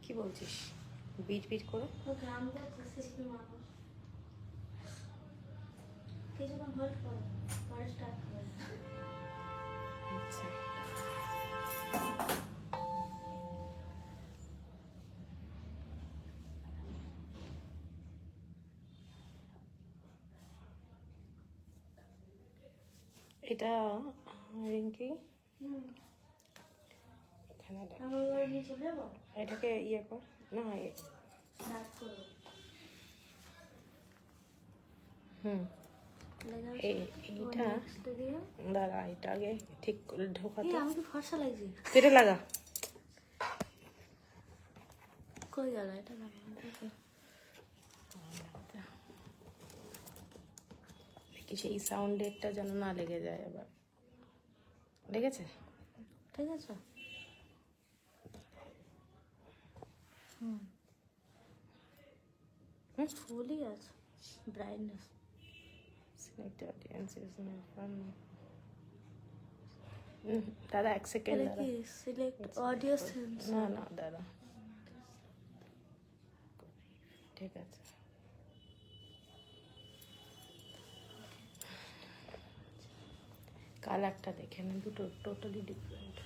কি বলছিস? Bit bit করে গ্রাম করতেছিস মানুষ কিছুক্ষণ হোল্ড করো, পরে স্টার্ট করো। আচ্ছা, এটা রিঙ্কি এখানে দেখ। আমি ওই নিয়ে চলে যাবো, এটাকে ইয়ে কর না। স্টার্ট করো। হুম, এইটা দাঁড়া, এটা আগে ঠিক করে ঢোকাতে। আমি তো ফর্সা লাগছি। এটা লাগা। কই গেল এটা? লাগা দেখি সেই সাউন্ডেরটা যেন না লেগে যায় আবার। লেগেছে? ঠিক আছে। ফুলই আছে brightness. Select audience is no fun. দাদা এক সেকেন্ড এটা দাদা। কি সিলেক্ট অডিও সেন্স? না না দাদা, ঠিক আছে। কালারটা দেখে না, দুটো টোটালি ডিফারেন্ট।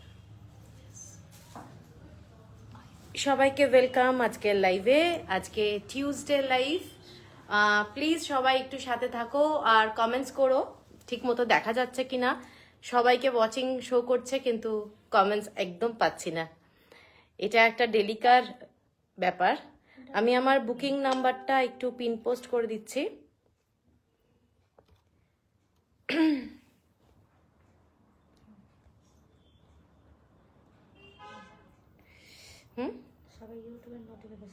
সবাইকে ওয়েলকাম আজকের লাইভে। আজকে টিউসডে লাইভ। প্লিজ সবাই একটু সাথে থাকো আর কমেন্টস করো ঠিক মতো দেখা যাচ্ছে কিনা। সবাইকে ওয়াচিং শো করছে কিন্তু কমেন্টস একদম পাচ্ছি না। এটা একটা ডেলিকার ব্যাপার। আমি আমার বুকিং নাম্বারটা একটু পিন পোস্ট করে দিচ্ছি। সবাই ইউটিউবের নোটিফিকেশন।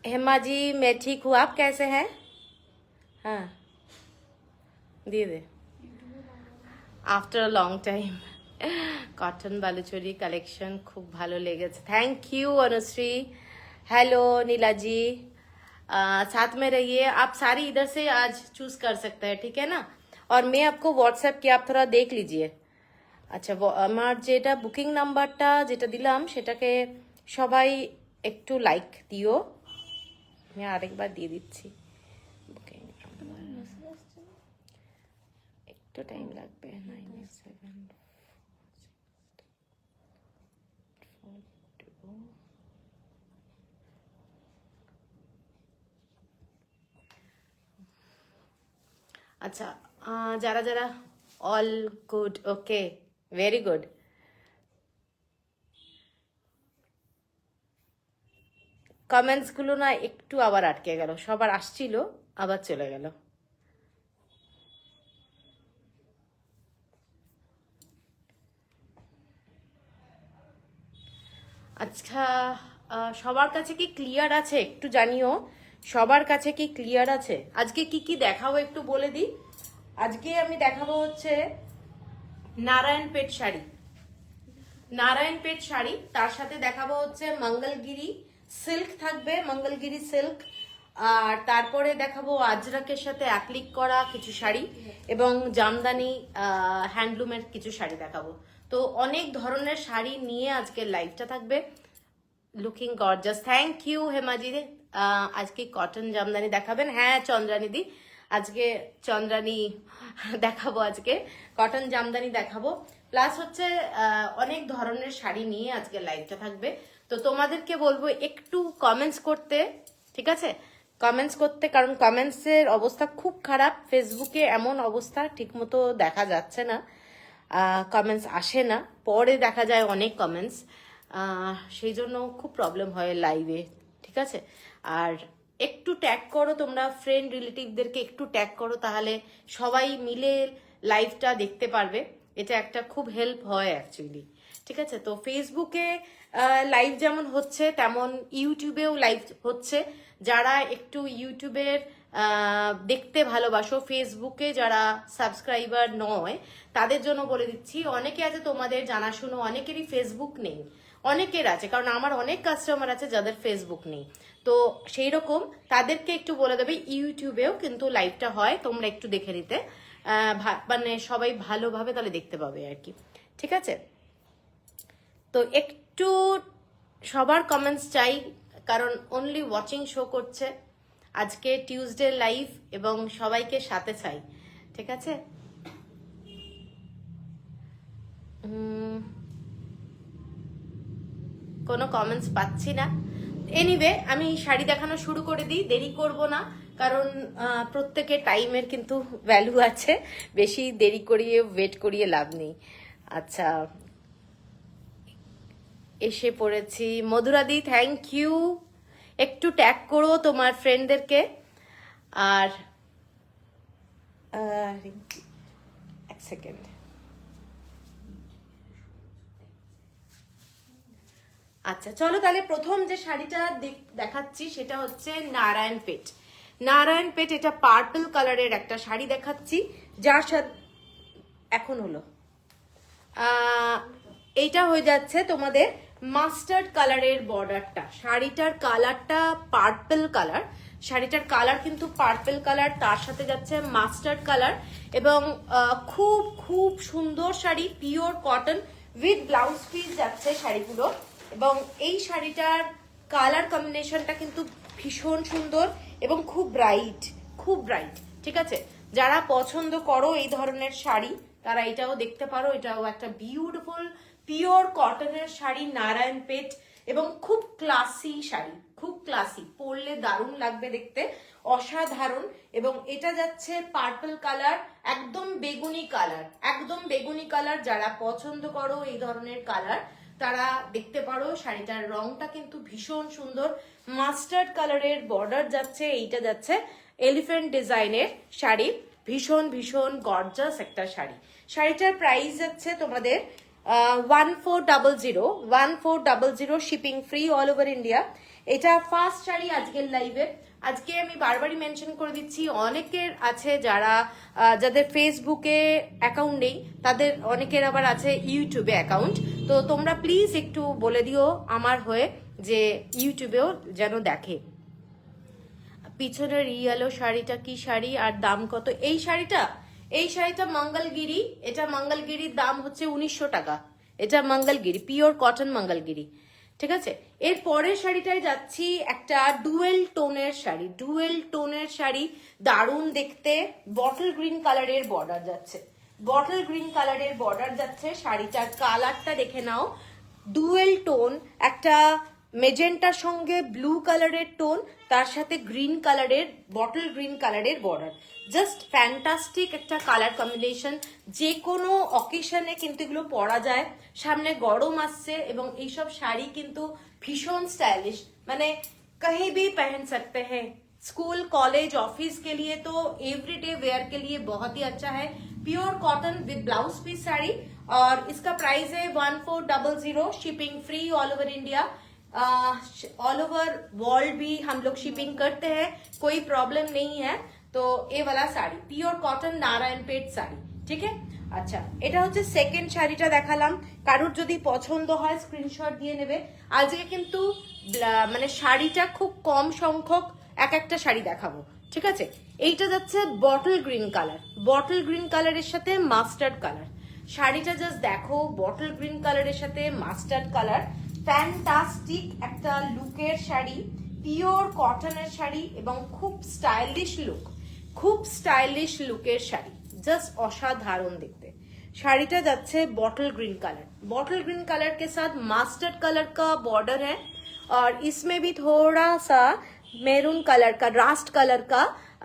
हेमा जी मैं ठीक हूँ, आप कैसे हैं? हाँ দিয়ে দে। After a long time cotton Baluchari collection খুব ভালো লেগেছে। Thank you Anushree. Hello Neela ji, साथ में रहिए। आप सारी इधर से आज चूज कर सकते हैं, ठीक है ना। और मैं आपको व्हाट्सएप किया, आप थोड़ा देख लीजिए। আচ্ছা, আমার যেটা বুকিং নাম্বারটা যেটা দিলাম সেটাকে সবাই একটু লাইক দিও। আমি আরেকবার দিয়ে দিচ্ছি বুকিং নাম্বার। একটু টাইম লাগবে। 987 আচ্ছা, যারা যারা অল গুড, ওকে, ভেরি গুড। কমেন্টস গুলো না একটু আবার আটকে গেল, সবার আসছিল আবার চলে গেল। আচ্ছা, সবার কাছে কি ক্লিয়ার আছে একটু জানিও। সবার কাছে কি ক্লিয়ার আছে? আজকে কি কি দেখাবো একটু বলে দিই। আজকে আমি দেখাবো হচ্ছে নারায়ণপেট শাড়ি। নারায়ণপেট শাড়ি, তার সাথে দেখাবো হচ্ছে মঙ্গলগিরি সিল্ক থাকবে, মঙ্গলগিরি সিল্ক। আর তারপরে দেখাবো আজরাকের সাথে অ্যাপ্লিক করা কিছু শাড়ি এবং জামদানি হ্যান্ডলুমের কিছু শাড়ি দেখাবো। তো অনেক ধরনের শাড়ি নিয়ে আজকের লাইভটা থাকবে। Looking gorgeous, thank you Hemaji. আজকে কটন জামদানি দেখাবেন? হ্যাঁ চন্দ্রানী দি, আজকে চন্দ্রানী দেখাবো, আজকে কটন জামদানি দেখাবো। প্লাস হচ্ছে অনেক ধরনের শাড়ি নিয়ে আজকে লাইভটা থাকবে। তো তোমাদেরকে বলবো একটু কমেন্টস করতে, ঠিক আছে? কমেন্টস করতে, কারণ কমেন্টসের অবস্থা খুব খারাপ। ফেসবুকে এমন অবস্থা, ঠিকমতো দেখা যাচ্ছে না, কমেন্টস আসে না, পরে দেখা যায় অনেক কমেন্টস। সেই জন্য খুব প্রবলেম হয় লাইভে, ঠিক আছে? আর একটু ট্যাগ করো তোমরা, ফ্রেন্ড রিলেটিভদেরকে একটু ট্যাগ করো, তাহলে সবাই মিলে লাইভটা দেখতে পারবে। এটা একটা খুব হেল্প হয় অ্যাকচুয়ালি, ঠিক আছে? তো ফেসবুকে লাইভ যেমন হচ্ছে তেমন ইউটিউবেও লাইভ হচ্ছে। যারা একটু ইউটিউবের দেখতে ভালোবাসো, ফেসবুকে যারা সাবস্ক্রাইবার নয় তাদের জন্য বলে দিচ্ছি, অনেকে আছে তোমাদের জানাশুনো, অনেকেরই ফেসবুক নেই, অনেকের আছে, কারণ আমার অনেক কাস্টমার আছে যাদের ফেসবুক নেই। তো সেই রকম তাদেরকে একটু বলে দেবে ইউটিউবেও কিন্তু লাইভটা হয়, তোমরা একটু দেখে নিতে, মানে সবাই ভালোভাবে তাহলে দেখতে পাবে আর কি, ঠিক আছে? তো একটু সবার কমেন্টস চাই, কারণ অনলি ওয়াচিং শো করছে আজকে টিউসডে লাইভ, এবং সবাইকে সাথে চাই, ঠিক আছে? কোনো কমেন্টস পাচ্ছি না। এনিওয়ে, আমি শাড়ি দেখানো শুরু করে দিই, দেরি করব না, কারণ প্রত্যেকের টাইমের কিন্তু ভ্যালু আছে, বেশি দেরি করিয়ে ওয়েট করিয়ে লাভ নেই। আচ্ছা, এসে পড়েছি। মধুরাদি, থ্যাংক ইউ। একটু ট্যাগ করো তোমার ফ্রেন্ডদেরকে। আর এক সেকেন্ড, আচ্ছা চলো তাহলে প্রথম যে শাড়িটা দেখাচ্ছি সেটা হচ্ছে নারায়ণপেট। নারায়ণপেট, এটা পার্পল কালারের একটা শাড়ি দেখাচ্ছি, যার সাথে এখন হলো এইটা হয়ে যাচ্ছে তোমাদের মাস্টার্ড কালারের বর্ডারটা। শাড়িটার কালারটা পার্পল কালার, শাড়িটার কালার কিন্তু পার্পল কালার, তার সাথে যাচ্ছে মাস্টার্ড কালার, এবং খুব খুব সুন্দর sari, pure cotton with blouse piece যাচ্ছে শাড়িগুলো। এবং এই শাড়িটার কালার কম্বিনেশনটা কিন্তু ভীষণ সুন্দর এবং খুব ব্রাইট, খুব ব্রাইট, ঠিক আছে? যারা পছন্দ করো এই ধরনের শাড়ি তারা এটাও দেখতে পারো। এটাও একটা বিউটিফুল পিওর কটনের শাড়ি, নারায়ণপেট, এবং খুব ক্লাসি শাড়ি, খুব ক্লাসি, পরলে দারুণ লাগবে দেখতে, অসাধারণ। এবং এটা যাচ্ছে পার্পল কালার, একদম বেগুনি কালার, একদম বেগুনি কালার। যারা পছন্দ করো এই ধরনের কালার তারা দেখতে পারো। শাড়িটার রংটা কিন্তু ভীষণ সুন্দর, মাস্টার্ড কালারের বর্ডার যাচ্ছে, এইটা যাচ্ছে এলিফ্যান্ট ডিজাইনের শাড়ি, ভীষণ ভীষণ গর্জাস একটা শাড়ি। শাড়িটার প্রাইস যাচ্ছে তোমাদের 1400 shipping free all over India. এটা ফার্স্ট শাড়ি আজকের লাইভে। আজকে আমি বারবারই মেনশন করে দিচ্ছি, অনেকের আছে যারা যাদের ফেসবুকে অ্যাকাউন্ট নেই, তাদের অনেকের আবার আছে ইউটিউবে অ্যাকাউন্ট। তো তোমরা প্লিজ একটু বলে দিও আমার হয়ে যে ইউটিউবেও যেন দেখে। পিছনের ইয়েলো শাড়িটা কি শাড়ি আর দাম কত? এই শাড়িটা মঙ্গলগিরি, এটা মঙ্গলগিরির দাম হচ্ছে 1900 টাকা। এটা মঙ্গলগিরি, পিওর কটন মঙ্গলগিরি, ঠিক আছে? এর পরের শাড়িটায় যাচ্ছি, একটা ডুয়েল টোনের শাড়ি, ডুয়েল টোনের শাড়ি, দারুণ দেখতে, বটল গ্রিন কালারের বর্ডার যাচ্ছে, বটল গ্রিন কালারের বর্ডার যাচ্ছে। শাড়িটার কালারটা দেখে নাও, ডুয়েল টোন, একটা মেজেন্টার সঙ্গে ব্লু কালারের টোন, তার সাথে গ্রিন কালারের, বটল গ্রিন কালারের বর্ডার, জাস্ট ফ্যান্টাস্টিক একটা কালার কম্বিনেশন। যে কোনো অকেশনে কিন্তু এগুলো পরা যায়, সামনে গরম আসছে, এবং এইসব শাড়ি কিন্তু ভীষণ স্টাইলিশ, মানে कहीं भी पहन सकते हैं, स्कूल कॉलेज ऑफिस के लिए तो एवरीडे वेयर के लिए बहुत ही अच्छा है। Pure cotton with blouse piece sari, और इसका प्राइस है 1400, shipping free all over India, all over world भी हम लोग शिपिंग करते हैं, कोई प्रॉब्लम नहीं है। तो ये वाला साड़ी प्योर कॉटन नारायणपेट साड़ी, ठीक है? আচ্ছা, এটা হচ্ছে সেকেন্ড শাড়িটা দেখালাম। কারোর যদি পছন্দ হয় স্ক্রিনশট দিয়ে নেবে। আজকে কিন্তু মানে শাড়িটা খুব কম সংখ্যক এক একটা শাড়ি দেখাবো, ঠিক আছে? এইটা যাচ্ছে bottle green colour, bottle green কালারের সাথে মাস্টার্ড কালার। শাড়িটা জাস্ট দেখো, বটল গ্রিন কালারের সাথে মাস্টার্ড কালার, ফ্যান্টাস্টিক একটা লুকের শাড়ি, পিওর কটনের শাড়ি, এবং খুব স্টাইলিশ লুক, খুব স্টাइलिश लुकेर শাড়ি, जस्ट असाधारण देखते। শাড়িটা যাচ্ছে bottle green colour, bottle green colour के साथ मास्टर्ड कलर का बॉर्डर है, और इसमें भी थोड़ा सा मैरून कलर का, रास्ट कलर का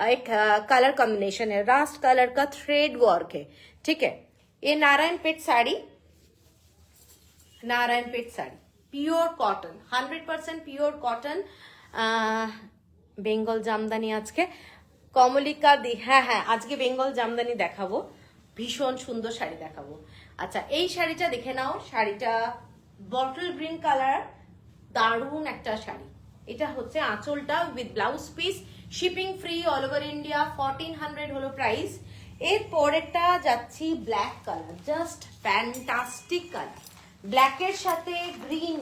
एक कलर कॉम्बिनेशन है, रास्ट कलर का थ्रेड वर्क है, ठीक है? ये Narayanpet sari, Narayanpet sari pure cotton, 100% pure cotton. Bengal Jamdani আজকে কমলিকা দি, হ্যাঁ হ্যাঁ আজকে বেঙ্গল জামদানি দেখাবো, ভীষণ সুন্দর শাড়ি দেখাবো। আচ্ছা, এই শাড়িটা দেখে নাও, শাড়িটা বটল গ্রিন কালার, দারুণ একটা শাড়ি। এটা হচ্ছে আঁচলটা with blouse piece, shipping free all over India, 1400 হলো প্রাইস। এর পরেরটা যাচ্ছি black colour, just fantastic colour, ব্ল্যাকের সাথে গ্রিন,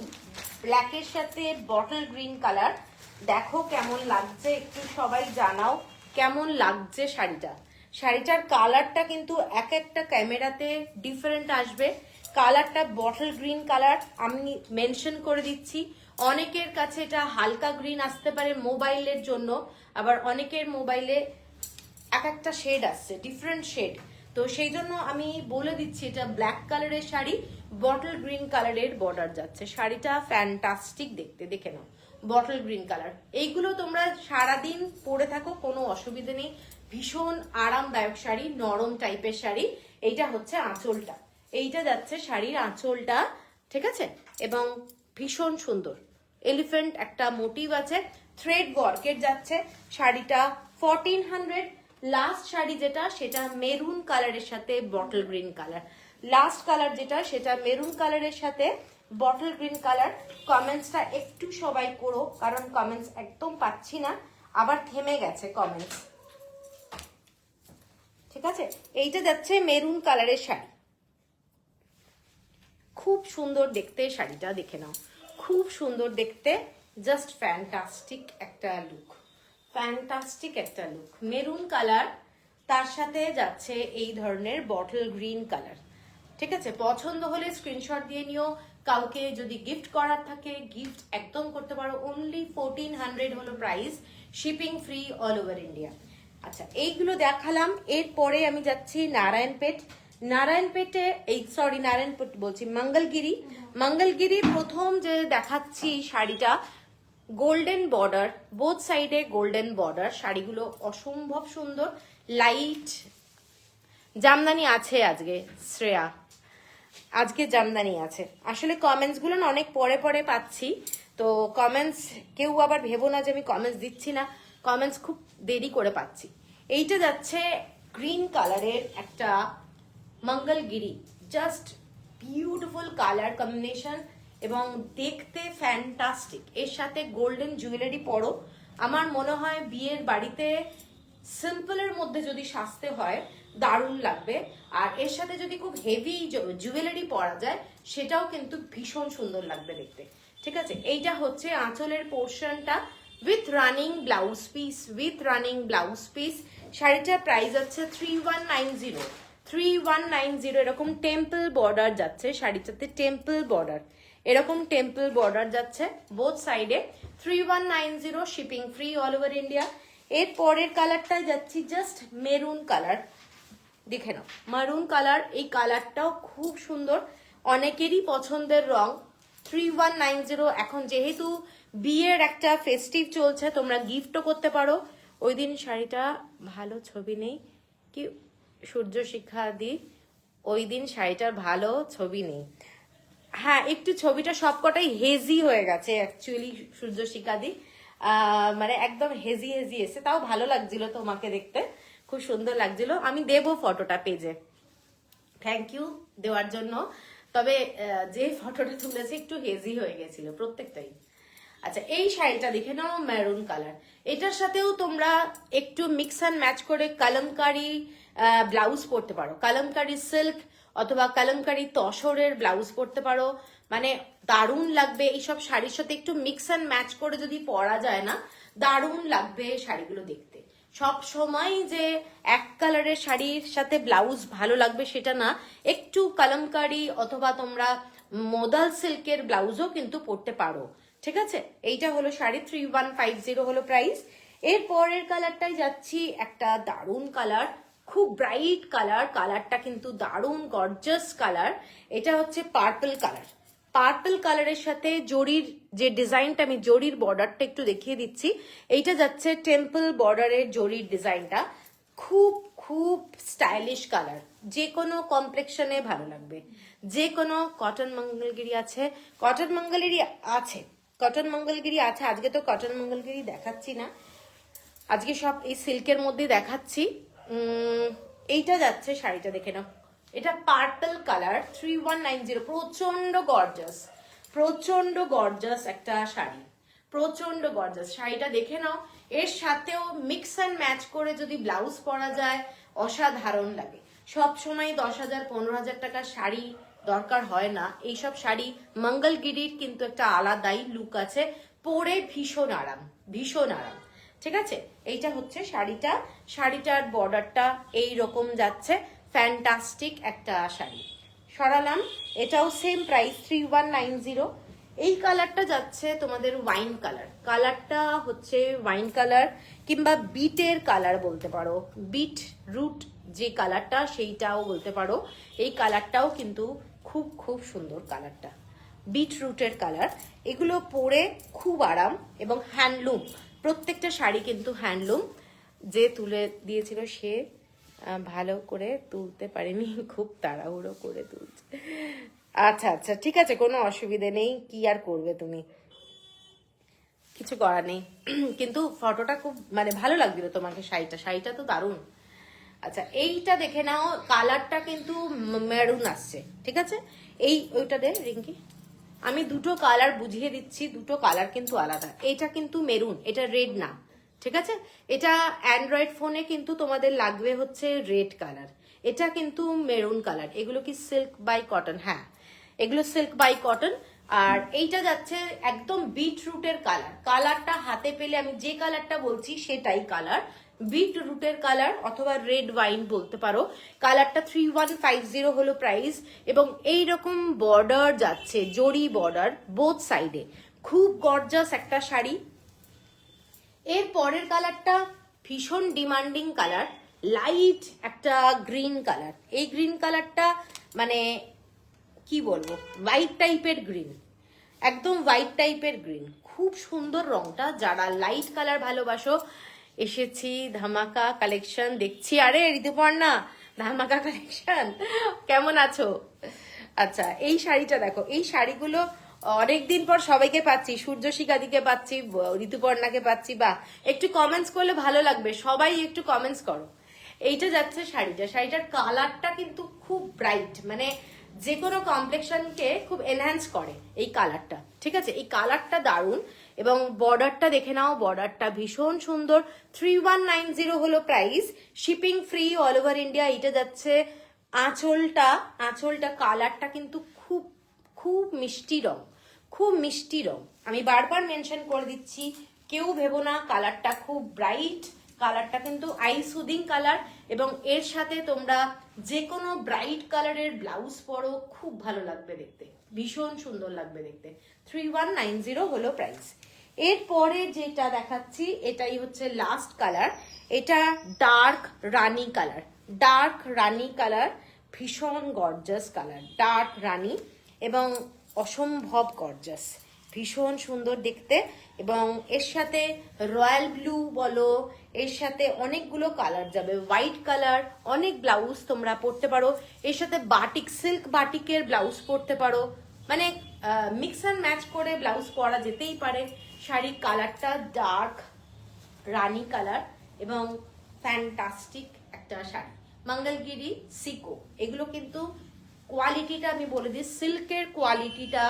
ব্ল্যাকের সাথে বটল গ্রিন কালার। দেখো কেমন লাগছে, একটু সবাই জানাও কেমন লাগছে শাড়িটা। শাড়িটার কালারটা কিন্তু এক একটা ক্যামেরাতে ডিফারেন্ট আসবে, কালারটা বটল গ্রিন কালার, আমি মেনশন করে দিচ্ছি। অনেকের কাছে এটা হালকা গ্রিন আসতে পারে মোবাইলের জন্য, আবার অনেকের মোবাইলে এক একটা শেড আসছে, ডিফারেন্ট শেড। তো সেই জন্য আমি বলে দিচ্ছি এটা ব্ল্যাক কালারের শাড়ি, বটল গ্রিন কালারের বর্ডার যাচ্ছে। শাড়িটা ফ্যান্টাস্টিক দেখতে, দেখে নাও, বটল গ্রিন কালার। এইগুলো তোমরা সারাদিন পরে থাকো, কোনো অসুবিধা নেই। ভীষণ আরামদায়ক শাড়ি, নরম টাইপের শাড়ি। এইটা হচ্ছে আঁচলটা, এইটা যাচ্ছে শাড়ির আঁচলটা, ঠিক আছে? এবং ভীষণ সুন্দর এলিফ্যান্ট একটা মোটিভ আছে, থ্রেড ওয়ার্কের যাচ্ছে শাড়িটা 1400। লাস্ট শাড়ি যেটা সেটা মেরুন কালারের সাথে bottle green colour, last colour যেটা সেটা মেরুন কালারের সাথে বটল গ্রিন কালার। কমেন্টসটা একটু সবাই করো, কারণ কমেন্টস একদম পাচ্ছি না, আবার থেমে গেছে কমেন্টস, ঠিক আছে? এইটা যাচ্ছে মেরুন কালারের শাড়ি, খুব সুন্দর দেখতে শাড়িটা, দেখে নাও, খুব সুন্দর দেখতে, জাস্ট ফ্যান্টাস্টিক একটা লুক, ফ্যান্টাস্টিক একটা লুক। মেরুন কালার, তার সাথে যাচ্ছে এই ধরনের বটল গ্রিন কালার, ঠিক আছে? পছন্দ হলে স্ক্রিনশট দিয়ে নিও, কাউকে যদি গিফট করার থাকে গিফট একদম করতে পারো। অনলি 1400 হলো price, shipping free all over India. আচ্ছা, এইগুলো দেখালাম। এরপরে আমি যাচ্ছি নারায়ণপেট। নারায়ণপেটে, এই সরি নারায়ণপেট বলছি, মঙ্গলগিরি। মঙ্গলগিরি প্রথম যে দেখাচ্ছি শাড়িটা, গোল্ডেন বর্ডার, বোথ সাইডে গোল্ডেন বর্ডার, শাড়িগুলো অসম্ভব সুন্দর। লাইট জামদানি আছে আজকে, শ্রেয়া আজকে জামদানি আছে। আসলে কমেন্টস গুলো না অনেক পরে পরে পাচ্ছি, তো কমেন্টস কেউ আবার ভেবো না যে আমি কমেন্টস দিচ্ছি না, কমেন্টস খুব দেরি করে পাচ্ছি। এইটা যাচ্ছে গ্রিন কালারের একটা Mangalagiri, just beautiful colour combination এবং দেখতে ফ্যান্টাস্টিক। এর সাথে গোল্ডেন জুয়েলারি পরো, আমার মনে হয় বিয়ের বাড়িতে সিম্পলের মধ্যে যদি সাজতে হয় দারুণ লাগবে। আর এর সাথে যদি খুব হেভি জুয়েলারি পরা যায় সেটাও কিন্তু ভীষণ সুন্দর লাগবে দেখতে, ঠিক আছে? এইটা হচ্ছে আঁচলের পোর্শনটা with running blouse piece, with running blouse piece. শাড়িটার প্রাইস আছে 3190, 3190। এরকম টেম্পল বর্ডার যাচ্ছে শাড়িটাতে, টেম্পল বর্ডার, এরকম টেম্পল বর্ডার যাচ্ছে বোথ সাইডে, 3190, shipping free all over India. এর পরের কালারটা যাচ্ছি জাস্ট মেরুন কালার, দেখে নাও মারুন কালার। এই কালারটাও খুব সুন্দর, অনেকেরই পছন্দের রং। 3190। এখন যেহেতু বিয়ের একটা ফেস্টিভ চলছে, তোমরা গিফটও করতে পারো। ওই দিন শাড়িটা ভালো ছবি নেই কি সূর্য শিখা দি, ওই দিন শাড়িটার ভালো ছবি নেই। হ্যাঁ, একটু ছবিটা সবকটাই হেজি হয়ে গেছে অ্যাকচুয়ালি সূর্য শিখা দি, মানে একদম হেজি হেজি এসে, তাও ভালো লাগছিল তোমাকে দেখতে, খুব সুন্দর লাগছিল। আমি দেবো ফটোটা পেজে, থ্যাংক ইউ দেওয়ার জন্য। তবে যে ফটোটা তুলেছে একটু হেজি হয়ে গেছিল প্রত্যেকটাই। আচ্ছা, এই শাড়িটা দেখে নাও, মেরুন কালার। এটার সাথেও তোমরা একটু মিক্স অ্যান্ড ম্যাচ করে কালামকারি ব্লাউজ পরতে পারো, কালামকারি সিল্ক অথবা কালামকারি তসরের ব্লাউজ পরতে পারো, মানে দারুণ লাগবে। এইসব শাড়ির সাথে একটু মিক্স অ্যান্ড ম্যাচ করে যদি পরা যায় না, দারুণ লাগবে শাড়িগুলো দেখতে। সব সময় যে এক কালারের শাড়ির সাথে ব্লাউজ ভালো লাগবে সেটা না, একটু কালামকারি অথবা তোমরা মোদাল সিল্কের ব্লাউজও কিন্তু পরতে পারো, ঠিক আছে? এইটা হলো শাড়ি, 3150 হলো প্রাইস। এর পরের কালারটাই যাচ্ছি, একটা দারুণ কালার, খুব ব্রাইট কালার, কালারটা কিন্তু দারুণ গর্জাস কালার। এটা হচ্ছে পার্পল কালার, পার্পল কালারের সাথে জরির যে ডিজাইনটা, আমি জরির বর্ডারটা একটু দেখিয়ে দিচ্ছি। এইটা যাচ্ছে টেম্পল বর্ডারের জরির ডিজাইনটা, খুব খুব স্টাইলিশ কালার, যে কোনো কমপ্লেক্সনে ভালো লাগবে। যে কোনো কটন মঙ্গলগিরি আছে, কটন মঙ্গলগিরি আছে, কটন মঙ্গলগিরি আছে। আজকে তো কটন মঙ্গলগিরি দেখাচ্ছি না, আজকে সব এই সিল্কের মধ্যে দেখাচ্ছি। এইটা যাচ্ছে শাড়িটা, দেখে নাও, এটা পার্পল কালার, 3190, প্রচন্ড গর্জাস, প্রচন্ড গর্জাস একটা শাড়ি, প্রচন্ড গর্জাস শাড়িটা দেখে নাও। এর সাথেও মিক্স অ্যান্ড ম্যাচ করে যদি ব্লাউজ পরা যায় অসাধারণ লাগে। সব সময় 10,000 15,000 টাকার শাড়ি দরকার হয় না, এইসব শাড়ি মঙ্গলগিরির কিন্তু একটা আলাদাই লুক আছে, পরে ভীষণ আরাম, ভীষণ আরাম, ঠিক আছে? এইটা হচ্ছে শাড়িটা, শাড়িটার বর্ডারটা এই রকম যাচ্ছে, ফ্যান্টাস্টিক একটা শাড়ি, সরালাম, এটাও সেম প্রাইস 3190। এই কালারটা যাচ্ছে তোমাদের ওয়াইন কালার, কালারটা হচ্ছে ওয়াইন কালার কিংবা বিটের কালার বলতে পারো, বিট রুট যে কালারটা সেইটাও বলতে পারো। এই কালারটাও কিন্তু খুব খুব সুন্দর কালারটা, বিট রুটের কালার। এগুলো পরে খুব আরাম এবং হ্যান্ডলুম, প্রত্যেকটা শাড়ি কিন্তু হ্যান্ডলুম। যে তুলে দিয়েছিল সে ভালো করে তুলতে পারেনি, খুব তাড়াহুড়ো করে তুলছে। আচ্ছা আচ্ছা ঠিক আছে, কোনো অসুবিধে নেই, কি আর করবে তুমি, কিছু করার নেই। কিন্তু ফটোটা খুব মানে ভালো লাগছিল তোমাকে, শাড়িটা তো দারুণ। আচ্ছা এইটা দেখে নাও, কালারটা কিন্তু মেরুন আসছে, ঠিক আছে। এই ওইটা দে রিঙ্কি, আমি দুটো কালার বুঝিয়ে দিচ্ছি, দুটো কালার কিন্তু আলাদা। এটা কিন্তু মেরুন, এটা রেড না, ঠিক আছে। এটা অ্যান্ড্রয়েড ফোনে কিন্তু তোমাদের লাগবে হচ্ছে রেড কালার, এটা কিন্তু মেরুন কালার। এগুলো কি সিল্ক বাই কটন? হ্যাঁ, এগুলো সিল্ক বাই কটন। আর এইটা যাচ্ছে একদম বিট রুটের কালার, কালারটা হাতে পেলে আমি যে কালারটা বলছি সেটাই কালার, বিট রুটের কালার অথবা রেড ওয়াইন বলতে পারো। কালারটা 3150 হলো প্রাইস, এবং এই রকম বর্ডার যাচ্ছে, জরি বর্ডার বোথ সাইডে, খুব গর্জাস একটা শাড়ি। এর পরের কালারটা ভীষণ ডিমান্ডিং কালার, লাইট একটা গ্রিন কালার। এই গ্রিন কালারটা মানে কি বলবো, হোয়াইট টাইপের গ্রিন, একদম হোয়াইট টাইপের গ্রিন, খুব সুন্দর রংটা। যারা লাইট কালার ভালোবাসো, এসেছি ধামাকা কালেকশন দেখছি। আরে ঋতুপর্ণা, ধামাকা কালেকশন, কেমন আছো? আচ্ছা এই শাড়িটা দেখো, এই শাড়িগুলো অনেকদিন পর সবাইকে পাচ্ছি, সূর্যশিখাদিকে পাচ্ছি, ঋতুপর্ণাকে পাচ্ছি। বা একটু কমেন্টস করলে ভালো লাগবে, সবাই একটু কমেন্টস করো। এইটা যাচ্ছে শাড়িটার কালারটা কিন্তু খুব ব্রাইট, মানে যে কোনো কমপ্লেকশনকে খুব এনহ্যান্স করে এই কালারটা, ঠিক আছে। এই কালারটা দারুণ, এবং বর্ডারটা দেখে নাও, বর্ডারটা ভীষণ সুন্দর। 3190 হলো price, shipping free all over India. এটা যাচ্ছে আঁচলটা কালারটা কিন্তু খুব খুব মিষ্টি রং, খুব মিষ্টি রং। আমি বারবার মেনশন করে দিচ্ছি, কেউ ভেবো না কালারটা খুব ব্রাইট, কালারটা কিন্তু আই সুদিং কালার। এবং এর সাথে তোমরা যে কোনো ব্রাইট কালারের ব্লাউজ পরো, খুব ভালো লাগবে দেখতে, ভীষণ সুন্দর লাগবে দেখতে। 3190 হলো প্রাইস। এরপরে যেটা দেখাচ্ছি এটাই হচ্ছে লাস্ট কালার, এটা ডার্ক রানী কালার, ডার্ক রানী কালার, ভীষণ গর্জাস কালার, ডার্ক রানী, এবং অসম্ভব গর্জাস, ভীষণ সুন্দর দেখতে। এবং এর সাথে রয়্যাল ব্লু বলো, এর সাথে অনেকগুলো কালার যাবে, হোয়াইট কালার, অনেক ব্লাউজ তোমরা পরতে পারো। এর সাথে বাটিক, সিল্ক বাটিকের ব্লাউজ পরতে পারো, মানে মিক্স অ্যান্ড ম্যাচ করে ব্লাউজ পরা যেতেই পারে। শাড়ির কালারটা ডার্ক রানী কালার এবং ফ্যান্টাস্টিক একটা শাড়ি, মঙ্গলগিরি সিকো। এগুলো কিন্তু কোয়ালিটিটা আমি বলে দিই, সিল্কের কোয়ালিটিটা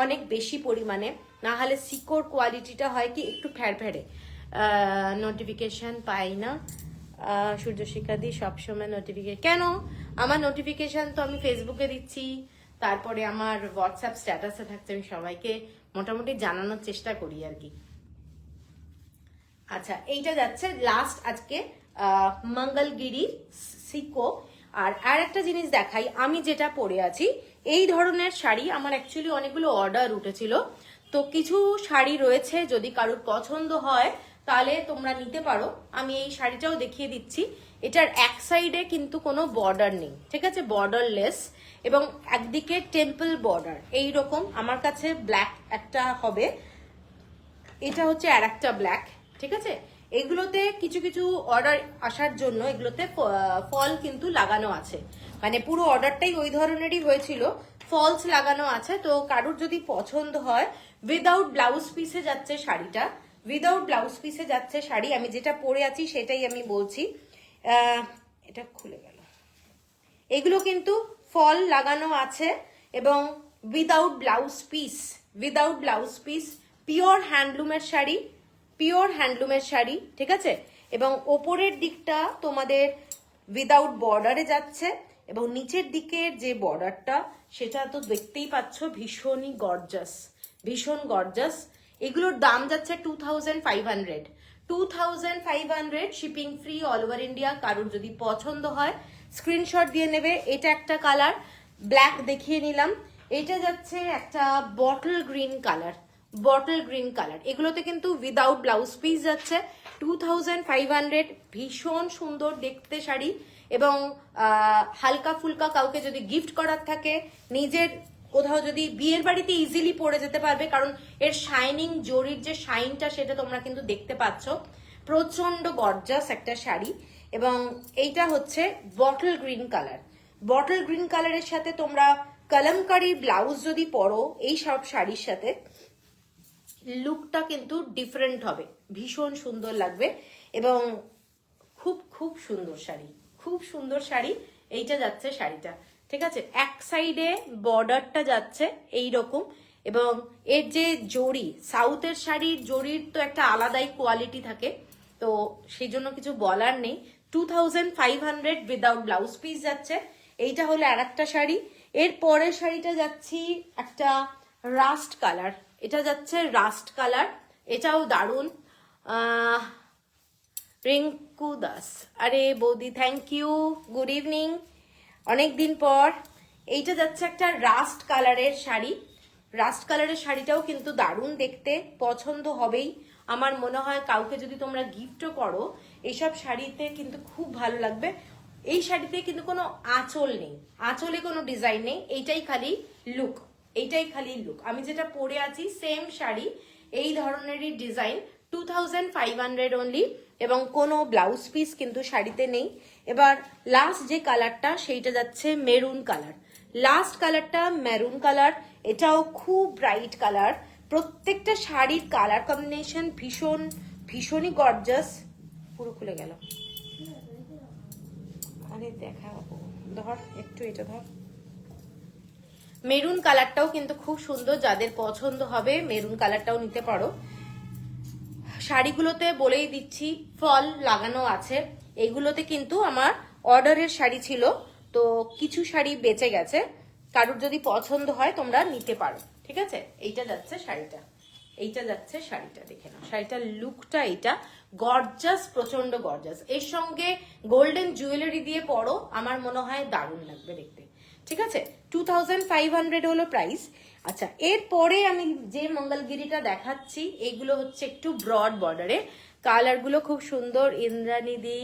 অনেক বেশি পরিমাণে, না হলে সিকোর কোয়ালিটিটা হয় কি একটু ফ্যাড়ফ্যাড়ে। নোটিফিকেশন পাই না সূর্যশিখা দি, সবসময় নোটিফিকেশন কেন? আমার নোটিফিকেশন তো আমি ফেসবুকে দিচ্ছি, তারপরে আমার হোয়াটসঅ্যাপ স্ট্যাটাসে থাকছে, আমি সবাইকে মোটামুটি জানানোর চেষ্টা করি আর কি। আচ্ছা এইটা যাচ্ছে লাস্ট আজকে মঙ্গলগিরি সিকো। আর একটা জিনিস দেখাই, আমি যেটা পরে আছি এই ধরনের শাড়ি আমার অ্যাকচুয়ালি অনেকগুলো অর্ডার উঠেছিল, তো কিছু শাড়ি রয়েছে, যদি কারোর পছন্দ হয় তাহলে তোমরা নিতে পারো। আমি এই শাড়িটাও দেখিয়ে দিচ্ছি, এটার এক সাইডে কিন্তু কোনো বর্ডার নেই, ঠিক আছে, বর্ডারলেস, এবং একদিকে টেম্পল বর্ডার এইরকম। আমার কাছে ব্ল্যাক একটা হবে, এটা হচ্ছে আর একটা ব্ল্যাক, ঠিক আছে। এগুলোতে কিছু কিছু অর্ডার আসার জন্য এগুলোতে ফল কিন্তু লাগানো আছে, মানে পুরো অর্ডারটাই ওই ধরনেরই হয়েছিল, ফলস লাগানো আছে। তো কারুর যদি পছন্দ হয়, উইদাউট ব্লাউজ পিসে যাচ্ছে শাড়িটা, উইদাউট ব্লাউজ পিসে যাচ্ছে শাড়ি। আমি যেটা পরে আছি সেটাই আমি বলছি, এটা খুলে গেল। এগুলো কিন্তু ফল লাগানো আছে এবং without blouse piece, without blouse piece, pure হ্যান্ডলুমের শাড়ি, পিওর হ্যান্ডলুমের শাড়ি, ঠিক আছে। এবং ওপরের দিকটা তোমাদের উইদাউট বর্ডারে যাচ্ছে, এবং নিচের দিকের যে বর্ডারটা সেটা তো দেখতেই পাচ্ছ, ভীষণই গর্জাস, ভীষণ গর্জাস। এগুলোর দাম যাচ্ছে 2500, 2500, shipping free all over India. কারোর যদি পছন্দ হয় স্ক্রিনশট দিয়ে নেবে। এটা একটা কালার, ব্ল্যাক দেখিয়ে নিলাম। এটা যাচ্ছে একটা bottle green colour, bottle green colour. এগুলোতে কিন্তু উইদাউট ব্লাউজ পিস যাচ্ছে 2500। ভীষণ সুন্দর দেখতে শাড়ি, এবং হালকা ফুলকা কাউকে যদি গিফট করার থাকে, নিজের কোথাও যদি বিয়ের বাড়িতে ইজিলি পরে যেতে পারবে, কারণ এর শাইনিং, জরির যে শাইনটা সেটা তোমরা কিন্তু দেখতে পাচ্ছ। প্রচন্ড গর্জাস একটা শাড়ি, এবং এইটা হচ্ছে bottle green colour. Bottle green কালারের সাথে তোমরা কলমকারি ব্লাউজ যদি পরো এই সব শাড়ির সাথে, লুকটা কিন্তু ডিফারেন্ট হবে, ভীষণ সুন্দর লাগবে। এবং খুব খুব সুন্দর শাড়ি, খুব সুন্দর শাড়ি। এইটা যাচ্ছে শাড়িটা, ঠিক আছে। এক সাইডে বর্ডারটা যাচ্ছে এই রকম, এবং এর যে জরি, সাউথের শাড়ির জরির তো একটা আলাদাই কোয়ালিটি থাকে, তো সেই জন্য কিছু বলার নেই। 2500 উইদাউট ব্লাউজ পিস যাচ্ছে। এইটা হলো আর একটা শাড়ি। এর পরের শাড়িটা যাচ্ছি একটা রাস্ট কালার, এটা যাচ্ছে রাস্ট কালার, এটাও দারুণ। রিঙ্কু দাস, আরে বৌদি থ্যাংক ইউ, গুড ইভিনিং, অনেক দিন পর। এইটা যাচ্ছে একটা রাস্ট কালারের শাড়ি। রাস্ট কালারের শাড়িটাও কিন্তু দারুণ দেখতে, পছন্দ হবেই আমার মনে হয়। কাউকে যদি তোমরা গিফটও করো এইসব শাড়িতে কিন্তু খুব ভালো লাগবে। এই শাড়িতে কিন্তু কোনো আঁচল নেই, আঁচলে কোনো ডিজাইন নেই, এইটাই খালি লুক, এইটাই খালি লুক। আমি যেটা পরে আছি সেম শাড়ি, এই ধরনেরই ডিজাইন, 2500 অনলি, এবং কোনো ব্লাউজ পিস কিন্তু শাড়িতে নেই। এবার লাস্ট যে কালারটা সেইটা যাচ্ছে মেরুন কালার। লাস্ট কালারটা মেরুন কালার, এটাও খুব ব্রাইট কালার। প্রত্যেকটা শাড়ির কালার কম্বিনেশন ভীষণ ভীষণই গর্জাস। পুরো খুলে গেল, আরে দেখাবো, ধর একটু, এটা ধর। মেরুন কালারটাও কিন্তু খুব সুন্দর, যাদের পছন্দ হবে মেরুন কালারটাও নিতে পারো। শাড়িগুলোতে বলেই দিচ্ছি ফল লাগানো আছে। এগুলোতে কিন্তু আমার অর্ডারের শাড়ি ছিল, তো কিছু শাড়ি বেঁচে গেছে। কারোর যদি পছন্দ হয় তোমরা নিতে পারো, ঠিক আছে। এইটা যাচ্ছে শাড়িটা, এইটা যাচ্ছে শাড়িটা, দেখে নাও শাড়িটার লুকটা। এইটা গর্জাস, প্রচন্ড গর্জাস। এর সঙ্গে গোল্ডেন জুয়েলারি দিয়ে পরো, আমার মনে হয় দারুণ লাগবে দেখতে, ঠিক আছে। 2500 হলো প্রাইস। আচ্ছা, এরপরে আমি যে মঙ্গলগিরিটা দেখাচ্ছি এগুলো হচ্ছে একটু ব্রড বর্ডারে, কালারগুলো খুব সুন্দর। ইন্দ্রানিদি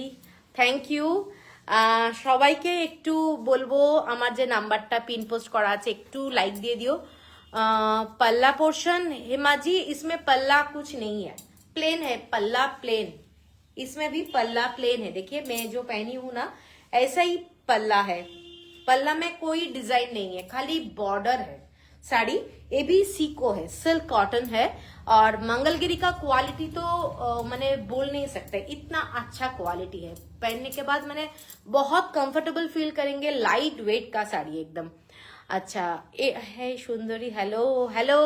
থ্যাংক ইউ। সবাইকে একটু বলবো আমার যে নাম্বারটা পিন পোস্ট করা আছে একটু লাইক দিয়ে দিও। पल्ला पोर्शन, हेमा जी इसमें पल्ला कुछ नहीं है, प्लेन है पल्ला, प्लेन। इसमें भी पल्ला प्लेन है, देखिए मैं जो पहनी हूं ना ऐसा ही पल्ला है। पल्ला में कोई डिजाइन नहीं है, खाली बॉर्डर है। साड़ी ये भी सीको है, सिल्क कॉटन है, और मंगलगिरी का क्वालिटी तो मैंने बोल नहीं सकते, इतना अच्छा क्वालिटी है। पहनने के बाद मैंने बहुत कंफर्टेबल फील करेंगे, लाइट वेट का साड़ी एकदम। আচ্ছা, এ হ্যাঁ সুন্দরী, হ্যালো হ্যালো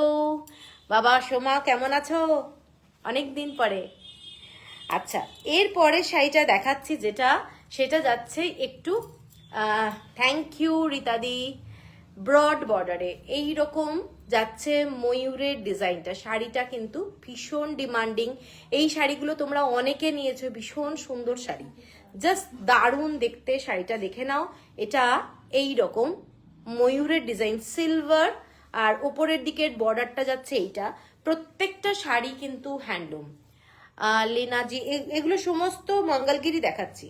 বাবা সোমা, কেমন আছো? অনেক দিন পরে। আচ্ছা, এরপরে শাড়িটা দেখাচ্ছি যেটা, সেটা যাচ্ছে একটু থ্যাংক ইউ রীতাদি, ব্রড বর্ডারে এইরকম যাচ্ছে ময়ূরের ডিজাইনটা। শাড়িটা কিন্তু ভীষণ ডিমান্ডিং, এই শাড়িগুলো তোমরা অনেকে নিয়েছো, ভীষণ সুন্দর শাড়ি, জাস্ট দারুণ দেখতে। শাড়িটা দেখে নাও, এটা এই রকম ময়ূরের ডিজাইন, সিলভার, আর উপরের দিকের বর্ডারটা যাচ্ছে এইটা। প্রত্যেকটা শাড়ি কিন্তু হ্যান্ডলুম। লীনাজি, এগুলো সমস্ত মঙ্গলগিরি দেখাচ্ছি,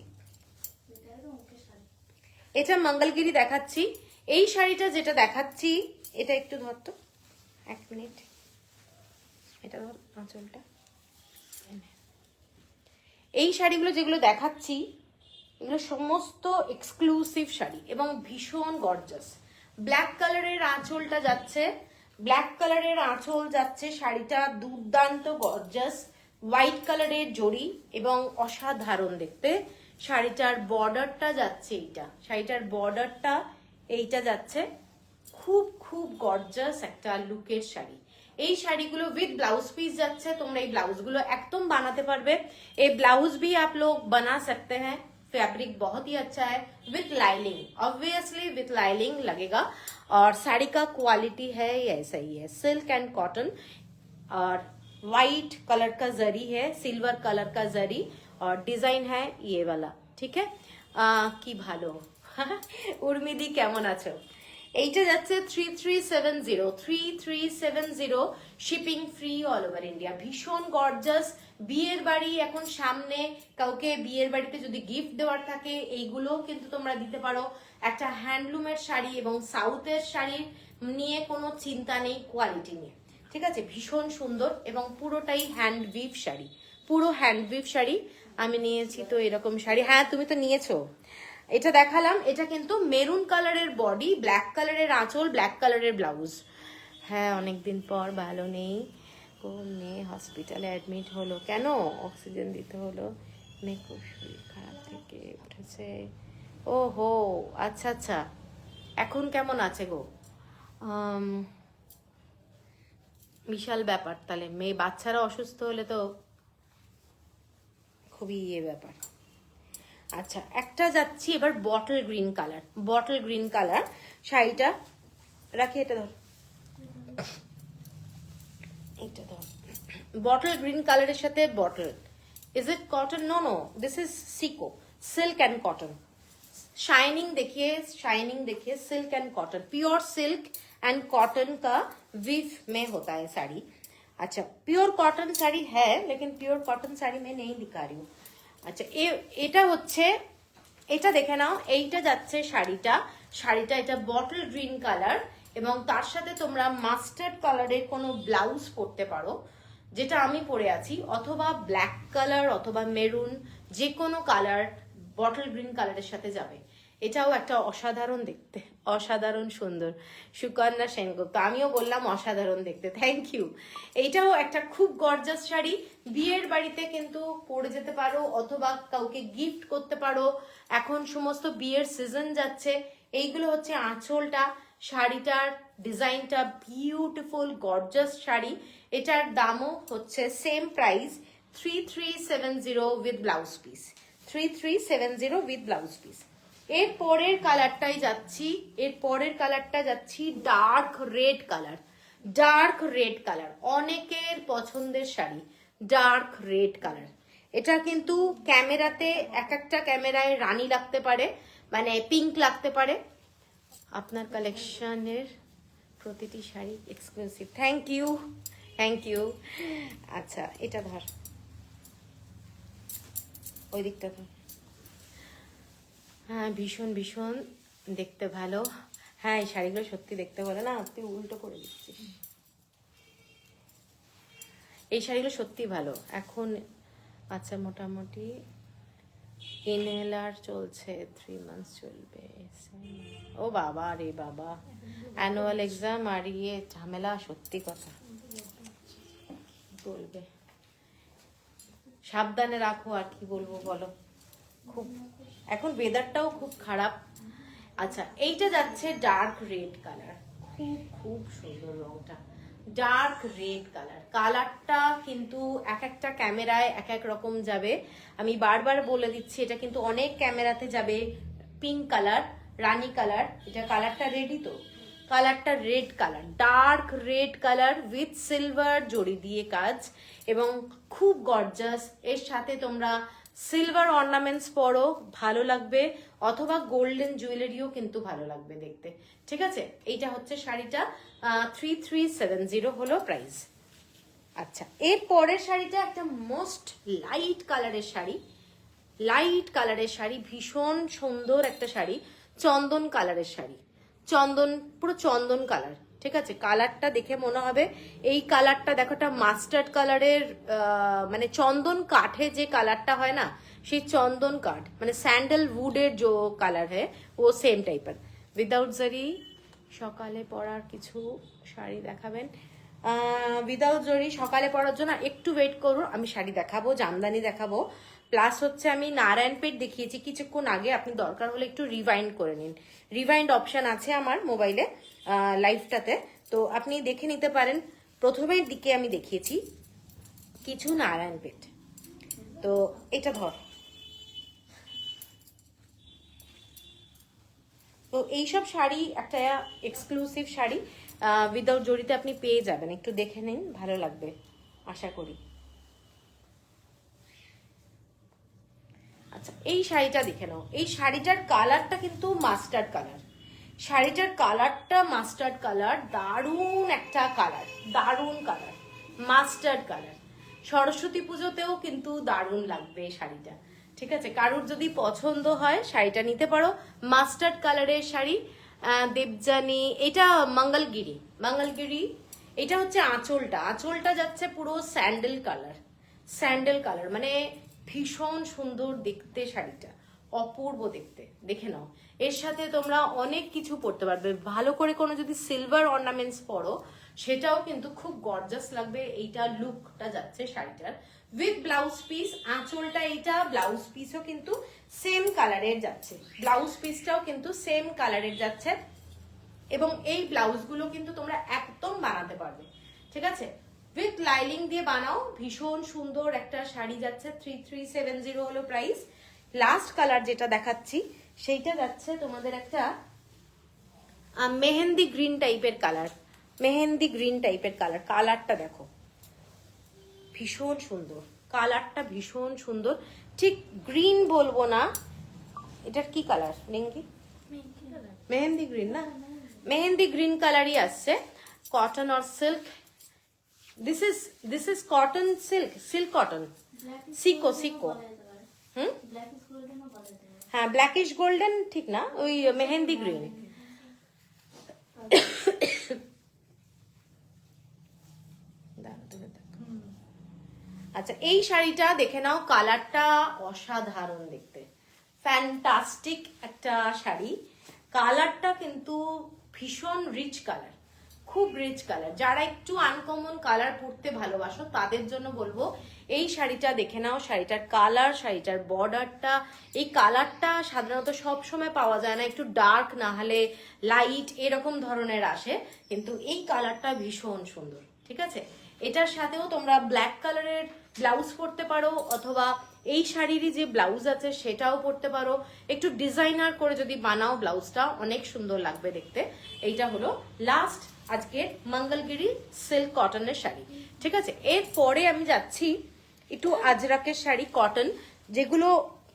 এটা মঙ্গলগিরি দেখাচ্ছি। এই শাড়িটা যেটা দেখাচ্ছি, এটা একটু ধরতো, এক মিনিট, এটা ধর আঁচলটা। এই শাড়িগুলো যেগুলো দেখাচ্ছি এগুলো সমস্ত এক্সক্লুসিভ শাড়ি এবং ভীষণ গর্জাস। ব্ল্যাক কালারের আঁচলটা যাচ্ছে, ব্ল্যাক কালারের আঁচল যাচ্ছে, শাড়িটা দুর্দান্ত গর্জাস। হোয়াইট কালারের জড়ি এবং অসাধারণ দেখতে। শাড়িটার বর্ডারটা যাচ্ছে এইটা, শাড়িটার বর্ডারটা এইটা যাচ্ছে, খুব খুব গর্জাস একটা লুকের শাড়ি। এই শাড়িগুলো উইথ ব্লাউজ পিস যাচ্ছে, তোমরা এই ব্লাউজগুলো একদম বানাতে পারবে। এই ব্লাউজ भी आप लोग बना सकते हैं, फैब्रिक बहुत ही अच्छा है, with lining, obviously with lining लगेगा। और साड़ी का क्वालिटी है ऐसा ही है, सिल्क एंड कॉटन, और वाइट कलर का जरी है, सिल्वर कलर का जरी, और डिजाइन है ये वाला, ठीक है। কি ভালো উর্মিদি, কেমন আছো? এইটা যাচ্ছে 3370 shipping free all over India. ভীষণ গর্জাস, বিয়ের বাড়ি এখন সামনে, কাউকে বিয়ের বাড়িতে যদি গিফট দেওয়ার থাকে এইগুলোও কিন্তু তোমরা দিতে পারো। একটা হ্যান্ডলুমের শাড়ি এবং সাউথের শাড়ি নিয়ে কোনো চিন্তা নেই কোয়ালিটি নিয়ে, ঠিক আছে? ভীষণ সুন্দর এবং পুরোটাই হ্যান্ড উইভ শাড়ি, পুরো হ্যান্ড উইভ শাড়ি। আমি নিয়েছি তো এরকম শাড়ি, হ্যাঁ তুমি তো নিয়েছো। এটা দেখালাম, এটা কিন্তু মেরুন কালারের বডি, ব্ল্যাক কালারের আঁচল, ব্ল্যাক কালারের ব্লাউজ। হ্যাঁ অনেকদিন পর, ভালো নেই, কোন মেয়ে হসপিটালে অ্যাডমিট হলো, কেন? অক্সিজেন দিতে হলো, মেয়ে খুব শরীর খারাপ থেকে উঠেছে। ও হো, আচ্ছা আচ্ছা, এখন কেমন আছে গো? বিশাল ব্যাপার তাহলে, মেয়ে বাচ্চারা অসুস্থ হলে তো খুবই ব্যাপার। আচ্ছা, একটা যাচ্ছি এবার bottle green colour, bottle green colour শাড়িটা রাখি, এটা ধর, এটা ধর, বটল গ্রিন কালারের সাথে bottle, is it cotton? No no, this is sico, silk and cotton. Shining देखिए, शाइनिंग देखिए, silk and cotton, pure silk and cotton का वीव में होता है साड़ी। अच्छा, प्योर कॉटन साड़ी है, लेकिन प्योर कॉटन साड़ी मैं नहीं दिखा रही हूँ। আচ্ছা, এটা হচ্ছে, এটা দেখে নাও, এইটা যাচ্ছে শাড়িটা, শাড়িটা এটা বটল গ্রিন কালার এবং তার সাথে তোমরা মাস্টার্ড কালারের কোনো ব্লাউজ পরতে পারো, যেটা আমি পরে আছি, অথবা ব্ল্যাক কালার অথবা মেরুন, যে কোনো কালার বটল গ্রিন কালারের সাথে যাবে। এটাও একটা অসাধারণ দেখতে, অসাধারণ সুন্দর। সুকন্যা সেনগুপ্ত, আমিও বললাম অসাধারণ দেখতে, থ্যাংক ইউ। এইটাও একটা খুব গর্জাস শাড়ি, বিয়ের বাড়িতে কিন্তু পরে যেতে পারো অথবা কাউকে গিফট করতে পারো, এখন সমস্ত বিয়ের সিজন যাচ্ছে। এইগুলো হচ্ছে আঁচলটা, শাড়িটার ডিজাইনটা বিউটিফুল গর্জাস শাড়ি। এটার দামও হচ্ছে same price, 3370 with blouse piece, 3370 with blouse piece. এর পরের কালারটাই যাচ্ছি, এর পরের কালারটা যাচ্ছি dark red colour, dark red colour, অনেকের পছন্দের শাড়ি, ডার্ক রেড কালার। এটা কিন্তু ক্যামেরাতে এক একটা ক্যামেরায় রানী লাগতে পারে, মানে পিঙ্ক লাগতে পারে। আপনার কালেকশনের প্রতিটি sari exclusive, thank you, thank you. আচ্ছা, এটা ধর, ওই দিকটা ধর। হ্যাঁ, ভীষণ ভীষণ দেখতে ভালো। হ্যাঁ, এই শাড়িগুলো সত্যি দেখতে ভালো না, তুই উল্টো করে দিচ্ছিস। এই শাড়িগুলো সত্যি ভালো এখন। আচ্ছা, মোটামুটি ইনহেলার চলছে, 3 মান্থস চলবে। ও বাবা রে বাবা, অ্যানুয়াল এক্সাম আর ঝামেলা, সত্যি কথা বলবে, সাবধানে রাখো, আর কি বলবো বলো, খুব এখন ওয়েদারটাও খুব খারাপ। আচ্ছা, এইটা যাচ্ছে ডার্ক রেড কালার, খুব খুব সুন্দর রংটা, ডার্ক রেড কালার। কালারটা কিন্তু এক একটা ক্যামেরায় এক এক রকম যাবে, আমি বারবার বলে দিচ্ছি, এটা কিন্তু অনেক ক্যামেরাতে যাবে পিঙ্ক কালার, রানী কালার। এটা কালারটা রেডি তো, কালারটা red colour, dark red colour with silver zari দিয়ে কাজ এবং খুব গর্জাস। এর সাথে তোমরা সিলভার অর্নামেন্টস পরো, ভালো লাগবে, অথবা গোল্ডেন জুয়েলারিও কিন্তু ভালো লাগবে দেখতে, ঠিক আছে? এইটা হচ্ছে শাড়িটা, 3370 হলো প্রাইস। আচ্ছা, এর পরের শাড়িটা একটা মোস্ট লাইট কালারের শাড়ি, লাইট কালারের শাড়ি, ভীষণ সুন্দর একটা শাড়ি, চন্দন কালারের শাড়ি, চন্দন, পুরো চন্দন কালার, ঠিক আছে? কালারটা দেখে মনে হবে, এই কালারটা দেখো, একটা মাস্টার্ড কালারের, মানে চন্দন কাঠে যে কালারটা হয় না, সেই চন্দন কাঠ, মানে স্যান্ডেল উডের যে কালার হয় ও সেম টাইপের, উইদাউট জারি। সকালে পরার কিছু শাড়ি দেখাবেন? উইদাউট জরি সকালে পরার জন্য একটু ওয়েট করুন, আমি শাড়ি দেখাবো, জামদানি দেখাবো, প্লাস হচ্ছে আমি নারায়ণপেট দেখিয়েছি কিছুক্ষণ আগে, আপনি দরকার হলে একটু রিভাইন্ড করে নিন, রিভাইন্ড অপশন আছে আমার মোবাইলে লাইভটাতে, তো আপনি দেখে নিতে পারেন। প্রথমের দিকে আমি দেখিয়েছি কিছু নারায়ণপেট, তো এটা ধর। তো এইসব শাড়ি একটা এক্সক্লুসিভ শাড়ি, উইদাউট জরিতে আপনি পেয়ে যাবেন, একটু দেখে নিন, ভালো লাগবে আশা করি। আচ্ছা, এই শাড়িটা দেখে নাও, এই শাড়িটার কালারটা কিন্তু মাস্টার্ড কালার, শাড়িটার কালারটা মাস্টার্ড কালার, দারুণ একটা কালার, দারুণ কালার, মাস্টার্ড কালার। সরস্বতী পুজোতেও কিন্তু দারুণ লাগবে এই শাড়িটা। ঠিক আছে, কারুর যদি পছন্দ হয় শাড়িটা নিতে পারো। মাস্টার্ড কালারের শাড়ি, দেবযানী, এটা মঙ্গলগিরি, মঙ্গলগিরি। এটা হচ্ছে আঁচলটা, আঁচলটা যাচ্ছে পুরো স্যান্ডেল কালার, স্যান্ডেল কালার, মানে ভীষণ সুন্দর দেখতে শাড়িটা, অপূর্ব দেখতে। দেখে নাও, এর সাথে তোমরা অনেক কিছু পরতে পারবে। ভালো করে কোনো যদি সিলভার অর্নামেন্টস পরো সেটাও কিন্তু খুব গর্জাস লাগবে। এইটা লুকটা যাচ্ছে শাড়িটার উইথ ব্লাউজ পিস। আঁচলটা এইটা, ব্লাউজ পিসও কিন্তু সেম কালারের যাচ্ছে, ব্লাউজ পিসটাও কিন্তু সেম কালারের যাচ্ছে। এবং এই ব্লাউজগুলো কিন্তু তোমরা একদম বানাতে পারবে। ঠিক আছে, উইথ লাইলিং দিয়ে বানাও, ভীষণ সুন্দর একটা শাড়ি যাচ্ছে। 3370 হলো প্রাইস। লাস্ট কালার যেটা দেখাচ্ছি সেইটা যাচ্ছে তোমাদের একটা মেহেন্দি গ্রিন টাইপের কালার, মেহেন্দি গ্রিন টাইপের কালার। কালারটা দেখো, ভীষণ সুন্দর কালারটা, ভীষণ সুন্দর। ঠিক গ্রিন বলবো না, এটার কি কালার নেঙ্গি? মেহেন্দি গ্রিন না, মেহেন্দি গ্রিন কালারই আসছে। Cotton or silk, this is cotton silk, silk cotton, sico sico. হ্যাঁ, ব্ল্যাকিশ গোল্ডেন ঠিক না, ওই মেহেন্দি গ্রিন। আচ্ছা, এই শাড়িটা দেখে নাও, কালারটা অসাধারণ দেখতে, ফ্যান্টাস্টিক একটা শাড়ি। কালারটা কিন্তু ভীষণ রিচ কালার, খুব রিচ কালার। যারা একটু আনকমন কালার পরতে ভালোবাসো তাদের জন্য বলবো এই শাড়িটা দেখে নাও। শাড়িটার কালার, শাড়িটার বর্ডারটা, এই কালারটা সাধারণত সব সময় পাওয়া যায় না, একটু ডার্ক না হলে লাইট এরকম ধরনের আসে, কিন্তু এই কালারটা ভীষণ সুন্দর। ঠিক আছে, এটার সাথেও তোমরা ব্ল্যাক কালারের ব্লাউজ পরতে পারো, অথবা এই শাড়িরই যে ব্লাউজ আছে সেটাও পরতে পারো। একটু ডিজাইনার করে যদি বানাও ব্লাউজটা, অনেক সুন্দর লাগবে দেখতে। এইটা হলো লাস্ট আজকের মঙ্গলগিরি সিল্ক কটনের শাড়ি। ঠিক আছে, এরপরে আমি যাচ্ছি একটু আজরাকের শাড়ি, কটন, যেগুলো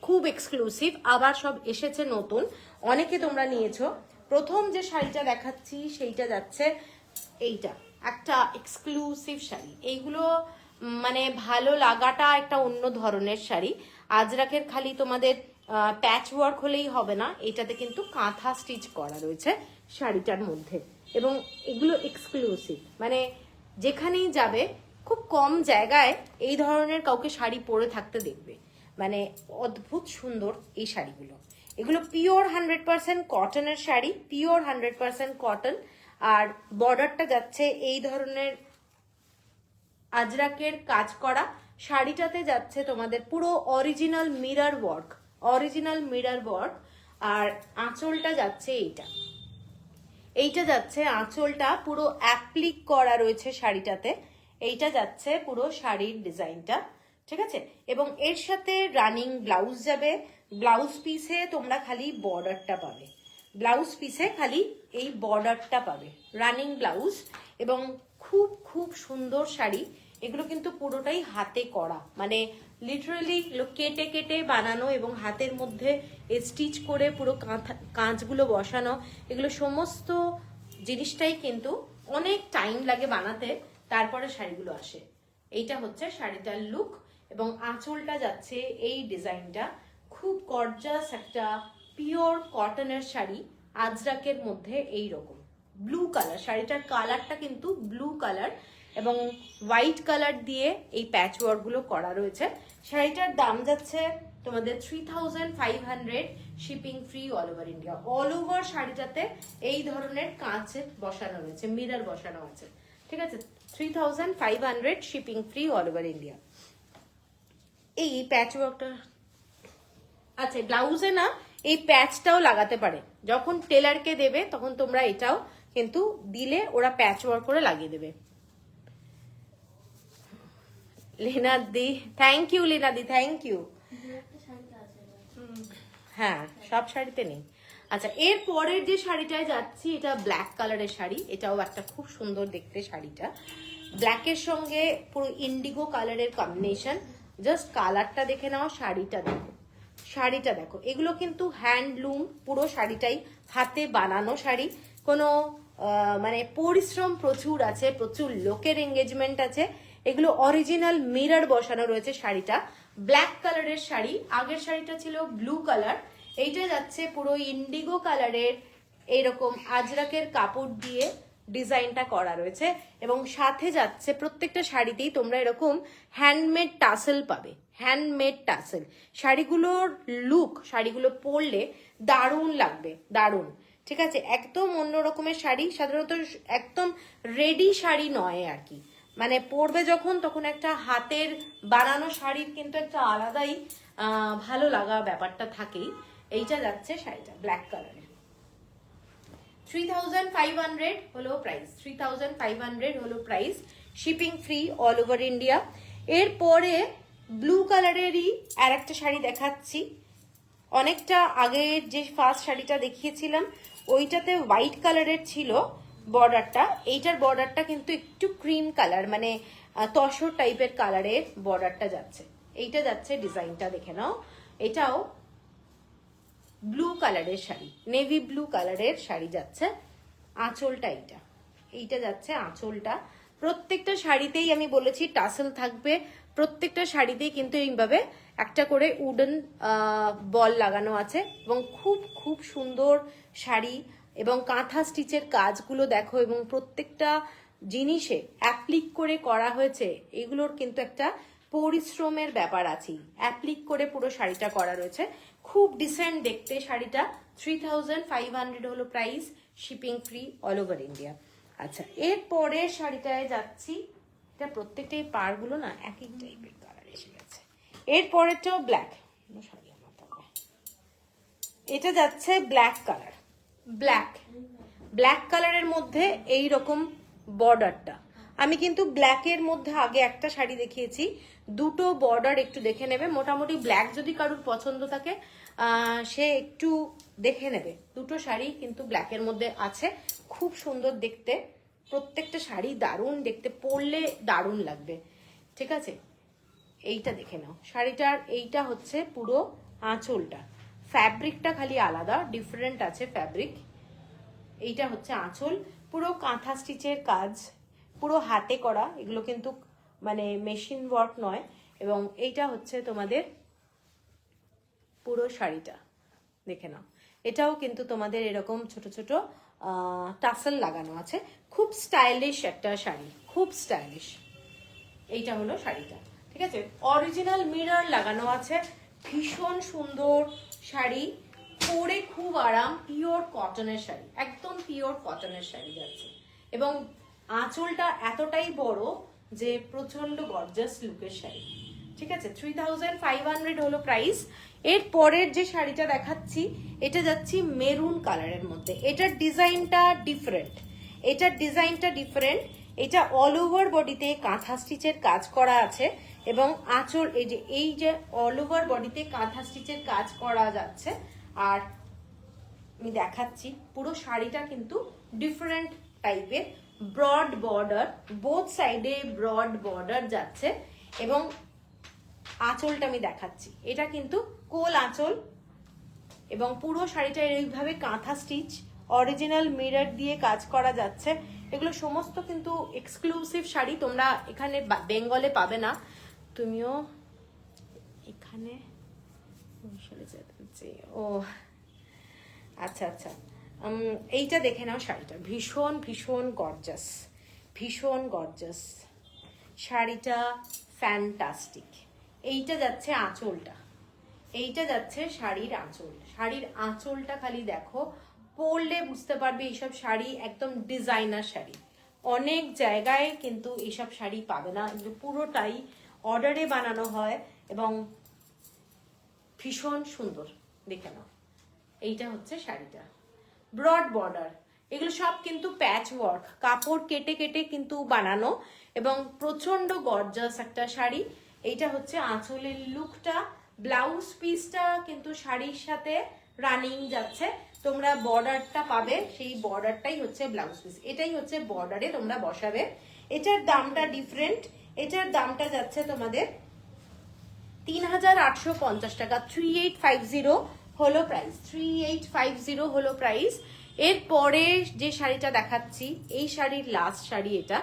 খুব এক্সক্লুসিভ, আবার সব এসেছে নতুন, অনেকে তোমরা নিয়েছো। প্রথম যে শাড়িটা দেখাচ্ছি সেইটা যাচ্ছে এইটা, একটা এক্সক্লুসিভ শাড়ি। এইগুলো মানে ভালো লাগাটা একটা অন্য ধরনের শাড়ি। আজরাকের খালি তোমাদের প্যাচ ওয়ার্ক হলেই হবে না, এটাতে কিন্তু কাঁথা স্টিচ করা রয়েছে শাড়িটার মধ্যে, এবং এগুলো এক্সক্লুসিভ, মানে যেখানেই যাবে খুব কম জায়গায় এই ধরনের কাউকে শাড়ি পরে থাকতে দেখবে, মানে অদ্ভুত সুন্দর এই শাড়িগুলো। এগুলো পিওর 100% কটনের শাড়ি, পিওর 100% কটন। আর বর্ডারটা যাচ্ছে এই ধরনের আজরাকের কাজ করা। শাড়িটাতে যাচ্ছে তোমাদের পুরো original mirror work, original mirror work. আর আঁচলটা যাচ্ছে এইটা, এইটা যাচ্ছে আঁচলটা পুরো অ্যাপ্লিক করা রয়েছে শাড়িটাতে। এইটা যাচ্ছে পুরো শাড়ির ডিজাইনটা। ঠিক আছে, এবং এর সাথে রানিং ব্লাউজ যাবে। ব্লাউজ পিসে তোমরা খালি বর্ডারটা পাবে, ব্লাউজ পিসে খালি এই বর্ডারটা পাবে, রানিং ব্লাউজ। এবং খুব খুব সুন্দর শাড়ি। এগুলো কিন্তু পুরোটাই হাতে করা, মানে লিটারালি কেটে কেটে বানানো এবং হাতের মধ্যে স্টিচ করে পুরো কাঁচগুলো বসানো। এগুলো সমস্ত জিনিসটাই কিন্তু অনেক টাইম লাগে বানাতে, তারপরে শাড়িগুলো আসে। এইটা হচ্ছে শাড়িটার লুক, এবং আঁচলটা যাচ্ছে এই ডিজাইনটা। খুব গর্জাস একটা পিওর কটনের শাড়ি, আজরাকের মধ্যে এই রকম ব্লু কালার। শাড়িটার কালারটা কিন্তু ব্লু কালার এবং হোয়াইট কালার দিয়ে এই প্যাচ ওয়ার্ক গুলো করা রয়েছে। শাড়িটার দাম যাচ্ছে তোমাদের 3500, shipping free all over India. All over শাড়িটাতে এই ধরনের কাঁচের বসানো রয়েছে, মিরর বসানো আছে। ঠিক আছে, 3500, shipping free all over India. এই প্যাচ ওয়ার্কটা আচ্ছা, ব্লাউজে না এই প্যাচটাও লাগাতে পারে, যখন টেলারকে দেবে তখন তোমরা এটাও কিন্তু দিলে ওরা প্যাচ ওয়ার্ক করে লাগিয়ে দেবে। লীনাদি, থ্যাংক ইউ লীনাদি, থ্যাংক ইউ। হ্যাঁ, সব শাড়িতে নেই। আচ্ছা, এর পরের যে শাড়িটায় যাচ্ছি এটা ব্ল্যাক কালারের শাড়ি। এটাও একটা খুব সুন্দর দেখতে শাড়িটা, ব্ল্যাকের সঙ্গে পুরো ইন্ডিগো কালারের কম্বিনেশন। জাস্ট কালারটা দেখে নাও, শাড়িটা দেখো, শাড়িটা দেখো, এগুলো কিন্তু হ্যান্ডলুম, পুরো শাড়িটাই হাতে বানানো শাড়ি। কোনো মানে পরিশ্রম প্রচুর আছে, প্রচুর লোকের এঙ্গেজমেন্ট আছে। এগুলো অরিজিনাল মিরর বসানো রয়েছে। শাড়িটা ব্ল্যাক কালারের শাড়ি, আগের শাড়িটা ছিল ব্লু কালার, এইটা যাচ্ছে পুরো ইন্ডিগো কালারের, এইরকম আজরাকের কাপড় দিয়ে ডিজাইনটা করা রয়েছে। এবং সাথে যাচ্ছে প্রত্যেকটা শাড়িতেই তোমরা এরকম হ্যান্ডমেড টাসেল পাবে, হ্যান্ডমেড টাসেল। শাড়িগুলোর লুক, শাড়িগুলো পরলে দারুণ লাগবে, দারুণ। ঠিক আছে, একদম অন্য রকমের শাড়ি, সাধারণত একদম রেডি শাড়ি নয় আর কি, মানে পরবে যখন তখন একটা হাতের বানানো শাড়ির কিন্তু একটা আলাদাই ভালো লাগা ব্যাপারটা থাকেই। এইটা যাচ্ছে শাড়িটা ব্ল্যাক কালারে, 3500 হলো প্রাইস, 3500 হলো price, shipping free all over India. এরপরে ব্লু কালারেরই আর একটা শাড়ি দেখাচ্ছি। অনেকটা আগের যে ফার্স্ট শাড়িটা দেখিয়েছিলাম ওইটাতে হোয়াইট কালারের ছিল বর্ডারটা, এইটার বর্ডারটা কিন্তু একটু ক্রিম কালার, মানে তসর টাইপের কালারের বর্ডারটা যাচ্ছে। এইটা যাচ্ছে ডিজাইনটা দেখে নাও, এটাও ব্লু কালারের শাড়ি, নেভি ব্লু কালারের শাড়ি যাচ্ছে। আঁচলটা এইটা যাচ্ছে আঁচলটা। প্রত্যেকটা শাড়িতেই আমি বলেছি টাসেল থাকবে, প্রত্যেকটা শাড়িতেই কিন্তু এইভাবে একটা করে উডেন বল লাগানো আছে এবং খুব খুব সুন্দর শাড়ি। এবং কাঁথা স্টিচের কাজগুলো দেখো, এবং প্রত্যেকটা জিনিসে অ্যাপ্লিক করে করা হয়েছে, এগুলোর কিন্তু একটা পরিশ্রমের ব্যাপার আছে। অ্যাপ্লিক করে পুরো শাড়িটা করা রয়েছে, খুব ডিসেন্ট দেখতে শাড়িটা। 3500 হলো price, shipping free all over India. আচ্ছা, এরপরে শাড়িটায় যাচ্ছি, এটা প্রত্যেকটাই পাড়গুলো না এক এক টাইপের কালার এসে গেছে। এরপরেটাও ব্ল্যাক শাড়ি আমার থাকবে, এটা যাচ্ছে ব্ল্যাক কালার, ব্ল্যাক কালারের মধ্যে এই রকম বর্ডারটা। আমি কিন্তু ব্ল্যাকের মধ্যে আগে একটা শাড়ি দেখিয়েছি, দুটো বর্ডার একটু দেখে নেবে। মোটামুটি ব্ল্যাক যদি কারোর পছন্দ থাকে সে একটু দেখে নেবে, দুটো শাড়ি কিন্তু ব্ল্যাকের মধ্যে আছে, খুব সুন্দর দেখতে। প্রত্যেকটা শাড়ি দারুণ দেখতে, পরলে দারুণ লাগবে। ঠিক আছে, এইটা দেখে নাও শাড়িটার, এইটা হচ্ছে পুরো আঁচলটা, ফ্যাব্রিকটা খালি আলাদা, ডিফারেন্ট আছে ফ্যাব্রিক। এইটা হচ্ছে আঁচল, পুরো কাঁথা স্টিচের কাজ, পুরো হাতে করা, এগুলো কিন্তু মানে মেশিন ওয়ার্ক নয়। এবং এইটা হচ্ছে তোমাদের পুরো শাড়িটা দেখে নাও, এটাও কিন্তু তোমাদের এরকম ছোট ছোট টাসেল লাগানো আছে। খুব স্টাইলিশ একটা শাড়ি, খুব স্টাইলিশ। এইটা হলো শাড়িটা। ঠিক আছে, অরিজিনাল মিরর লাগানো আছে, ভীষণ সুন্দর শাড়ি, পরে খুব আরাম, পিওর কটনের শাড়ি, একদম পিওর কটনের শাড়ি যাচ্ছে। এবং আঁচলটা এতটাই বড় যে প্রচন্ড গর্জাস লুকের শাড়ি। ঠিক আছে, 3500 হলো প্রাইস। এর পরের যে শাড়িটা দেখাচ্ছি এটা যাচ্ছি মেরুন কালারের মধ্যে, এটার ডিজাইনটা ডিফারেন্ট, এটা অল ওভার বডিতে কাঁথা স্টিচের কাজ করা আছে। এবং আঁচল, এই যে অল ওভার বডিতে কাঁথা স্টিচের কাজ করা যাচ্ছে। আর আমি দেখাচ্ছি পুরো শাড়িটা কিন্তু ডিফারেন্ট টাইপের, ব্রড বর্ডার, বোথ সাইডে ব্রড বর্ডার যাচ্ছে। এবং আঁচলটা আমি দেখাচ্ছি, এটা কিন্তু কোল আঁচল, এবং পুরো শাড়িটা এইভাবে কাঁথা স্টিচ, অরিজিনাল মিরর দিয়ে কাজ করা যাচ্ছে। এগুলো সমস্ত কিন্তু এক্সক্লুসিভ শাড়ি, তোমরা এখানে বেঙ্গলে পাবে না। তুমিও এখানে ও আচ্ছা আচ্ছা, এইটা দেখে নাও শাড়িটা, ভীষণ ভীষণ গর্জাস, ভীষণ গর্জাস শাড়িটা, ফ্যান্টাস্টিক। এইটা যাচ্ছে আঁচলটা, এইটা যাচ্ছে শাড়ির আঁচল, শাড়ির আঁচলটা খালি দেখো, পরলে বুঝতে পারবে এইসব শাড়ি একদম ডিজাইনার শাড়ি। অনেক জায়গায় কিন্তু এইসব শাড়ি পাবে না, এগুলো পুরোটাই অর্ডারে বানানো হয় এবং ভীষণ সুন্দর দেখে নাও। এইটা হচ্ছে শাড়িটা, ব্রড বর্ডার, এগুলো সব কিন্তু প্যাচ ওয়ার্ক, কাপড় কেটে কেটে কিন্তু বানানো, এবং প্রচন্ড গর্জাস একটা শাড়ি। এইটা হচ্ছে আঁচলের লুকটা, ব্লাউজ পিসটা কিন্তু শাড়ির সাথে রানিং যাচ্ছে, তোমরা বর্ডারটা পাবে, সেই বর্ডারটাই হচ্ছে ব্লাউজ পিস, এটাই হচ্ছে বর্ডারে তোমরা বসাবে। এটার দামটা ডিফারেন্ট, এটার দামটা যাচ্ছে তোমাদের 3850 টাকা, 3850 হলো প্রাইস, 3850 হলো প্রাইস। এরপরে যে শাড়িটা দেখাচ্ছি, এই শাড়ির লাস্ট শাড়ি এটা,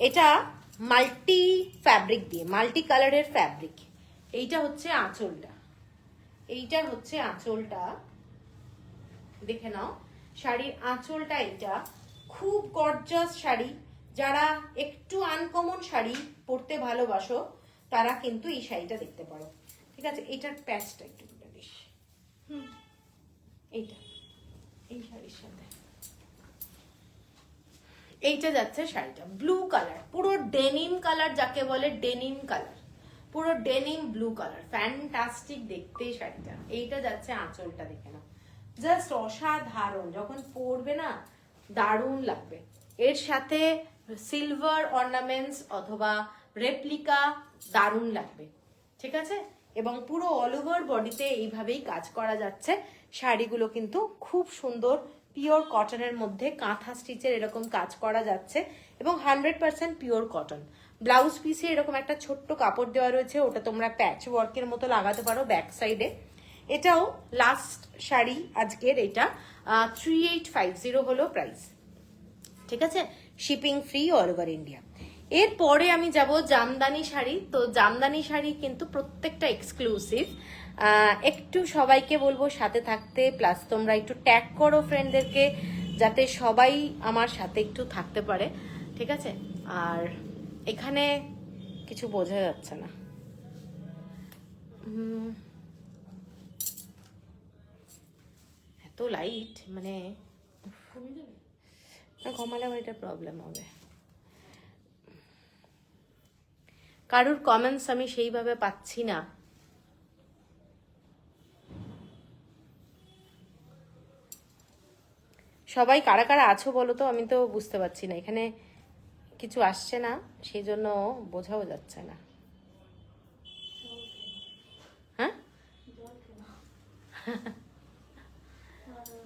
এটা মাল্টি ফ্যাব্রিক দিয়ে, মাল্টি কালারের ফ্যাব্রিক। এইটা হচ্ছে আঁচলটা, এইটা হচ্ছে আঁচলটা, দেখে নাও শাড়ির আঁচলটা। এটা খুব গর্জাস শাড়ি, যারা একটু আনকমন শাড়ি পরতে ভালোবাসো তারা কিন্তু এই শাড়িটা দেখতে পারো। ঠিক আছে, এইটার প্যাচটা একটু দিস, এইটা এই শাড়ির সাথে এইটা যাচ্ছে শাড়িটা ব্লু কালার, পুরো ডেনিম কালার যাকে বলে, ডেনিম কালার, পুরো ডেনিম ব্লু কালার, ফ্যান্টাস্টিক দেখতে শাড়িটা। এইটা যাচ্ছে আঁচলটা, দেখে নাও জাস্ট অসাধারণ, যখন পরবে না দারুণ লাগবে। এর সাথে সিলভার অর্নামেন্টস অথবা রেপ্লিকা দারুণ লাগবে। ঠিক আছে, এবং পুরো অল ওভার বডিতে এইভাবেই কাজ করা যাচ্ছে। শাড়িগুলো কিন্তু খুব সুন্দর, পিওর কটনের মধ্যে কাঁথা স্টিচের এরকম কাজ করা যাচ্ছে এবং 100% পিওর কটন। ব্লাউজ পিসে এরকম একটা ছোট্ট কাপড় দেওয়া রয়েছে, ওটা তোমরা প্যাচ ওয়ার্কের মতো লাগাতে পারো ব্যাক সাইডে। এটাও লাস্ট শাড়ি আজকের, এটা 3850 হলো প্রাইস। ঠিক আছে, shipping free all over India. এরপরে আমি যাব জামদানি শাড়ি। তো জামদানি শাড়ি কিন্তু প্রত্যেকটা এক্সক্লুসিভ, একটু সবাইকে বলবো সাথে থাকতে, প্লাস তোমরা একটু ট্যাগ করো ফ্রেন্ডদেরকে যাতে সবাই আমার সাথে একটু থাকতে পারে। ঠিক আছে, আর এখানে কিছু বোঝা যাচ্ছে না, এত লাইট, মানে কমালে আমার এটা প্রবলেম হবে। কারুর কমেন্টস আমি সেইভাবে পাচ্ছি না। সবাই কারা কারা আছো বলো তো, আমি তো বুঝতে পারছি না, এখানে কিছু আসছে না, সেই জন্য বোঝাও যাচ্ছে না। হ্যাঁ,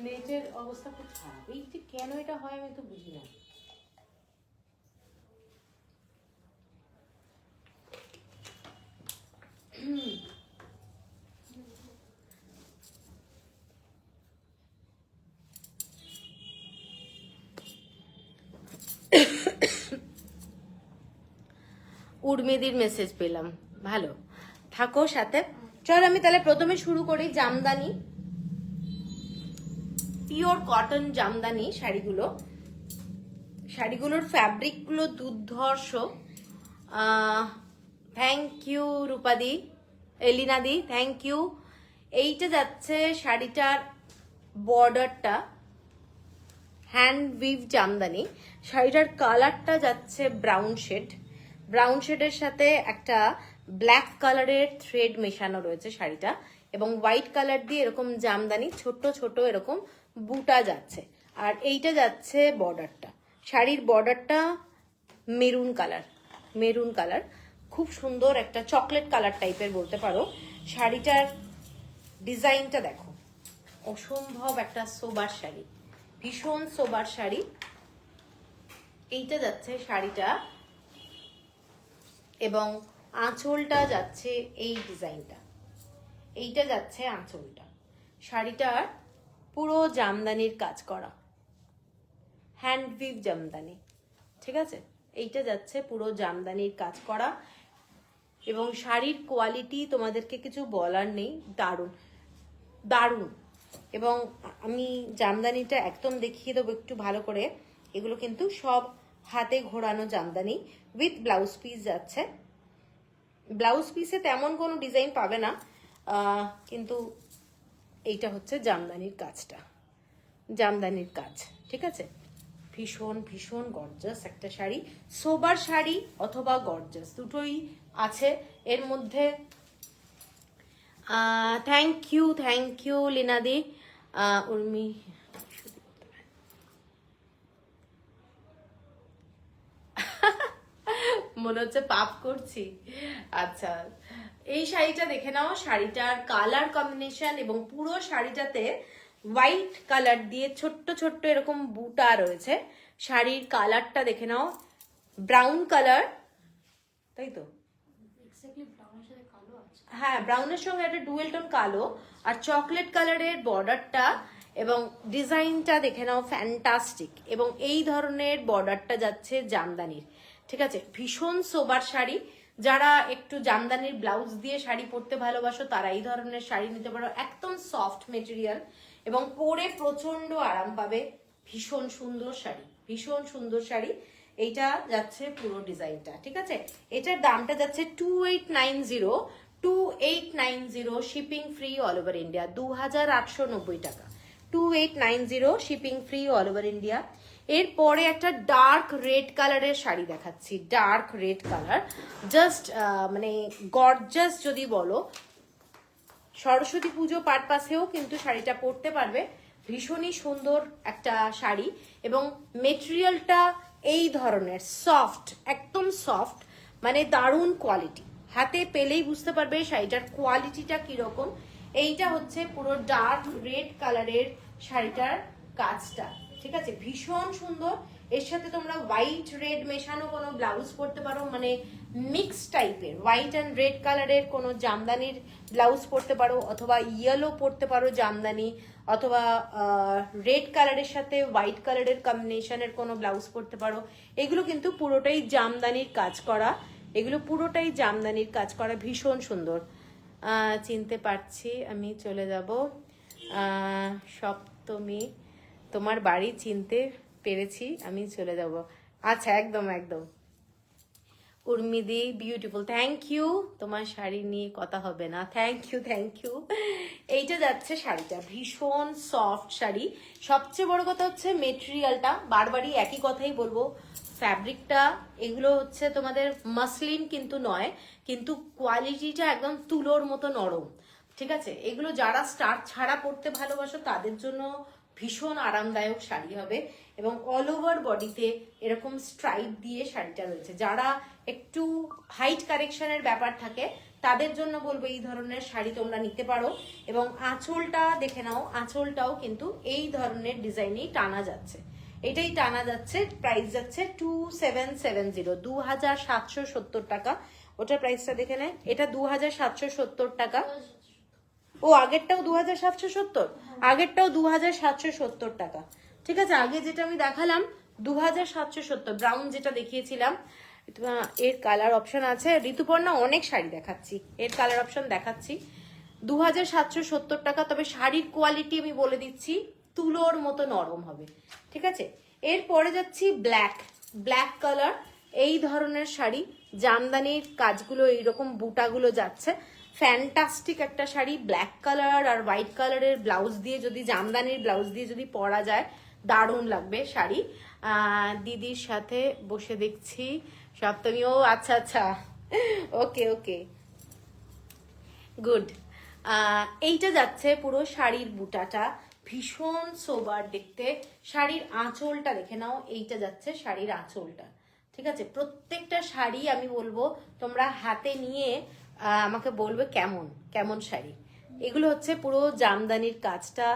নেটের অবস্থা খুব খারাপ, এই যে কেন এটা হয় আমি তো বুঝি না। উর্মিদির মেসেজ পেলাম, ভালো থাকো সাথে। চল আমি তাহলে প্রথমে শুরু করি জামদানি, পিওর কটন জামদানি শাড়িগুলো। শাড়িগুলোর ফ্যাব্রিকগুলো দুর্ধর্ষ। থ্যাংক ইউ রূপাদি, এলিনাদি, থ্যাংক ইউ। এইটা যাচ্ছে শাড়িটার বর্ডারটা, হ্যান্ড উইভ জামদানি। শাড়িটার কালারটা যাচ্ছে ব্রাউন শেড, ব্রাউন শেডের সাথে একটা ব্ল্যাক কালারের থ্রেড মেশানো রয়েছে শাড়িটা, এবং হোয়াইট কালার দিয়ে এরকম জামদানি ছোট ছোট এরকম বুটা যাচ্ছে। আর এইটা যাচ্ছে বর্ডারটা, শাড়ির বর্ডারটা মেরুন কালার, মেরুন কালার, খুব সুন্দর একটা চকলেট কালার টাইপের বলতে পারো। শাড়িটার ডিজাইনটা দেখো, অসম্ভব একটা সোবার শাড়ি, ভীষণ সোবার শাড়ি। এইটা যাচ্ছে শাড়িটা, এবং আঁচলটা যাচ্ছে এই ডিজাইনটা, এইটা যাচ্ছে আঁচলটা। শাড়িটার পুরো জামদানির কাজ করা, হ্যান্ড উইভ জামদানি। ঠিক আছে, এইটা যাচ্ছে পুরো জামদানির কাজ করা, এবং শাড়ির কোয়ালিটি তোমাদেরকে কিছু বলার নেই, দারুণ দারুণ। এবং আমি জামদানিটা একদম দেখিয়ে দেবো একটু ভালো করে। এগুলো কিন্তু সব হাতে ঘোরানো জামদানি, উইথ ব্লাউজ পিস যাচ্ছে। ব্লাউজ পিসে তেমন কোনো ডিজাইন পাবে না, কিন্তু এইটা হচ্ছে জামদানির কাজটা, জামদানির কাজ। ঠিক আছে, ভীষণ ভীষণ গর্জাস একটা শাড়ি, সোবার শাড়ি অথবা গর্জাস দুটোই আছে এর মধ্যে। Thank you লিনাদি। উর্মি মনে হচ্ছে পাপ করছি। আচ্ছা, এই শাড়িটা দেখে নাও, শাড়িটার কালার কম্বিনেশন এবং পুরো শাড়িটাতে হোয়াইট কালার দিয়ে ছোট্ট ছোট্ট এরকম বুটা রয়েছে। শাড়ির কালারটা দেখে নাও, ব্রাউন কালার, তাই তো? হ্যাঁ ব্রাউনের সঙ্গে একটা ডুয়েল টোন কালো আর চকলেট কালারের বর্ডারটা এবং ডিজাইনটা দেখে নাও ফ্যান্টাস্টিক। এবং এই ধরনের বর্ডারটা যাচ্ছে জামদানির, ঠিক আছে? ভীষণ সোবার শাড়ি। যারা একটু জামদানির ব্লাউজ দিয়ে শাড়ি পরতে ভালোবাসো তারা এই ধরনের শাড়ি নিতে পারো। একদম সফট মেটেরিয়াল এবং পরে প্রচন্ড আরাম পাবে। ভীষণ সুন্দর শাড়ি, ভীষণ সুন্দর শাড়ি। এইটা যাচ্ছে পুরো ডিজাইনটা, ঠিক আছে? এটার দামটা যাচ্ছে 2890, 2890 shipping free all over India, 2890 টাকা। 2890 shipping free all over India. এরপরে একটা ডার্ক রেড কালারের শাড়ি দেখাচ্ছি, ডার্ক রেড কালার। জাস্ট মানে গর্জাস যদি বলো, সরস্বতী পুজো পারপাসেও কিন্তু শাড়িটা পরতে পারবে। ভীষণই সুন্দর একটা শাড়ি এবং মেটেরিয়ালটা এই ধরনের সফট, একদম সফট, মানে দারুণ কোয়ালিটি। হাতে পেলেই বুঝতে পারবে শাড়িটার কোয়ালিটিটা কিরকম। এইটা হচ্ছে পুরো ডার্ক রেড কালারের শাড়িটার কাজটা, ঠিক আছে? ভীষণ সুন্দর। এর সাথে তোমরা হোয়াইট রেড মেশানো কোনো ব্লাউজ পরতে পারো, মানে মিক্স টাইপের হোয়াইট অ্যান্ড রেড কালারের কোনো জামদানির ব্লাউজ পরতে পারো, অথবা ইয়েলো পরতে পারো জামদানি, অথবা রেড কালারের সাথে হোয়াইট কালারের কম্বিনেশনের কোনো ব্লাউজ পরতে পারো। এগুলো কিন্তু পুরোটাই জামদানির কাজ করা, এগুলো পুরোটাই জামদানির কাজ করা। ভীষণ সুন্দর। চিনতে পারছি, আমি চলে যাব। সপ্তমী, তোমার বাড়ি চিনতে পেরেছি, আমি চলে যাব। আচ্ছা, একদম একদম। উর্মিদি বিউটিফুল, থ্যাংক ইউ। তোমার শাড়ি নিয়ে কথা হবে না, থ্যাংক ইউ থ্যাংক ইউ। এইটা যাচ্ছে শাড়িটা, ভীষণ সফট শাড়ি। সবচেয়ে বড় কথা হচ্ছে মেটেরিয়ালটা, বারবারই একই কথাই বলবো, ফ্যাব্রিকটা এগুলো হচ্ছে তোমাদের মাসলিন কিন্তু নয়, কিন্তু কোয়ালিটিটা একদম তুলোর মতো নরম, ঠিক আছে? এগুলো যারা স্টার্চ ছাড়া পরতে ভালোবাসো তাদের জন্য ভীষণ আরামদায়ক শাড়ি হবে। এবং অল ওভার বডিতে এরকম স্ট্রাইপ দিয়ে শাড়িটা রয়েছে। যারা একটু হাইট কারেকশনের ব্যাপার থাকে তাদের জন্য বলবো এই ধরনের শাড়ি তোমরা নিতে পারো। এবং আঁচলটা দেখে নাও, আঁচলটাও কিন্তু এই ধরনের ডিজাইনেই টানা যাচ্ছে, এটাই টানা যাচ্ছে। প্রাইস যাচ্ছে 2770, 2770 টাকা। ওটার প্রাইসটা দেখে নেয়, এটা 2770 টাকা। ও আগেরটাও 2770, আগেরটাও 2770 টাকা, ঠিক আছে? আগে যেটা আমি দেখালাম 2770, ব্রাউন যেটা দেখিয়েছিলাম, এর কালার অপশন আছে। ঋতুপর্ণা অনেক শাড়ি দেখাচ্ছি, এর কালার অপশন দেখাচ্ছি। 2770 টাকা। তবে শাড়ির কোয়ালিটি আমি বলে দিচ্ছি তুলোর মতো নরম হবে, ঠিক আছে? এরপরে যাচ্ছি ব্ল্যাক, ব্ল্যাক কালার। এই ধরনের শাড়ি, জামদানির কাজগুলো এইরকম বুটাগুলো যাচ্ছে, ফ্যান্টাস্টিক একটা শাড়ি। ব্ল্যাক কালার আর হোয়াইট কালারের ব্লাউজ দিয়ে যদি, জামদানির ব্লাউজ দিয়ে যদি পরা যায় দারুণ লাগবে শাড়ি। দিদির সাথে বসে দেখছি সপ্তমীও, আচ্ছা আচ্ছা, ওকে ওকে, গুড। এইটা যাচ্ছে পুরো শাড়ির বুটাটা, ভীষণ সোবার দেখতে। শাড়ির আঁচলটা দেখে নাও, এইটা যাচ্ছে শাড়ির আঁচলটা, ঠিক আছে? প্রত্যেকটা শাড়ি আমি বলবো তোমরা হাতে নিয়ে আমাকে বলবে কেমন কেমন শাড়ি। এগুলো হচ্ছে পুরো জামদানির কাজটা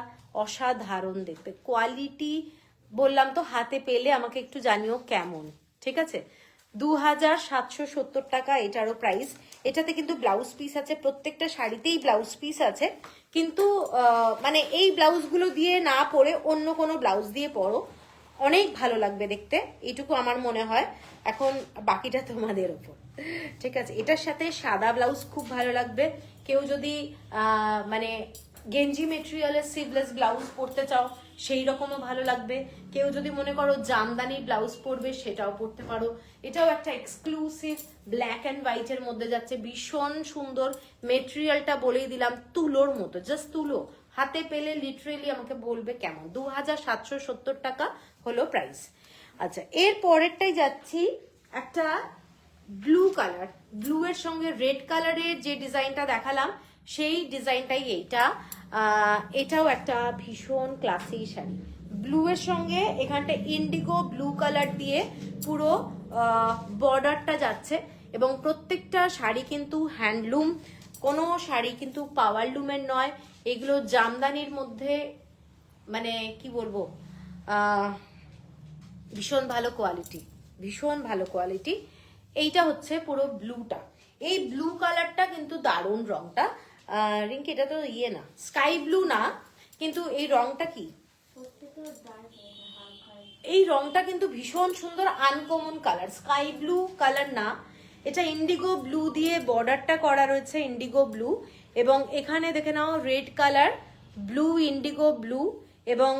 অসাধারণ দেখতে, কোয়ালিটি বললাম তো, হাতে পেলে আমাকে একটু জানিও কেমন, ঠিক আছে? 2770 টাকা এটারও প্রাইস। এটাতে কিন্তু ব্লাউজ পিস আছে, প্রত্যেকটা শাড়িতেই ব্লাউজ পিস আছে, কিন্তু মানে এই ব্লাউজগুলো দিয়ে না পরে অন্য কোনো ব্লাউজ দিয়ে পরো, অনেক ভালো লাগবে দেখতে, এইটুকু আমার মনে হয়। এখন বাকিটা তোমাদের ওপর, ঠিক আছে? এটার সাথে সাদা ব্লাউজ খুব ভালো লাগবে। কেউ যদি মানে গেঞ্জি মেটেরিয়ালের স্লিভলেস ব্লাউজ পরতে চাও সেই রকমও ভালো লাগবে। কেউ যদি মনে করো জামদানি ব্লাউজ পরবে সেটাও পরতে পারো। এটাও একটা এক্সক্লুসিভ ব্ল্যাক অ্যান্ড হোয়াইটের মধ্যে যাচ্ছে, ভীষণ সুন্দর। মেটেরিয়ালটা বলেই দিলাম তুলোর মতো, জাস্ট তুলো। হাতে পেলে লিটারেলি আমাকে বলবে কেমন। 2770 টাকা হলো প্রাইস। আচ্ছা, এর পরেরটাই যাচ্ছি একটা ব্লু কালার, ব্লু এর সঙ্গে রেড কালারের যে ডিজাইনটা দেখালাম সেই ডিজাইনটাই এইটা। এটাও একটা ভীষণ ক্লাসি শাড়ি, ব্লু এর সঙ্গে এখানটা ইন্ডিগো ব্লু কালার দিয়ে পুরো বর্ডারটা যাচ্ছে। এবং প্রত্যেকটা শাড়ি কিন্তু হ্যান্ডলুম, কোনো শাড়ি কিন্তু পাওয়ার লুমের নয়। এগুলো জামদানির মধ্যে, মানে কি বলবো, ভীষণ ভালো কোয়ালিটি, ভীষণ ভালো কোয়ালিটি। এইটা হচ্ছে পুরো ব্লুটা, এই ব্লু কালারটা কিন্তু দারুণ রংটা। রিঙ্কি এটা তো ইয়ে না, স্কাই ব্লু না, কিন্তু এই রংটা কি, এই রংটা কিন্তু ভীষণ সুন্দর, uncommon colour, sky blue colour না, এটা ইন্ডিগো ব্লু দিয়ে বর্ডারটা করা রয়েছে, ইন্ডিগো ব্লু, এবং এখানে দেখে নাও red colour, blue, indigo blue এবং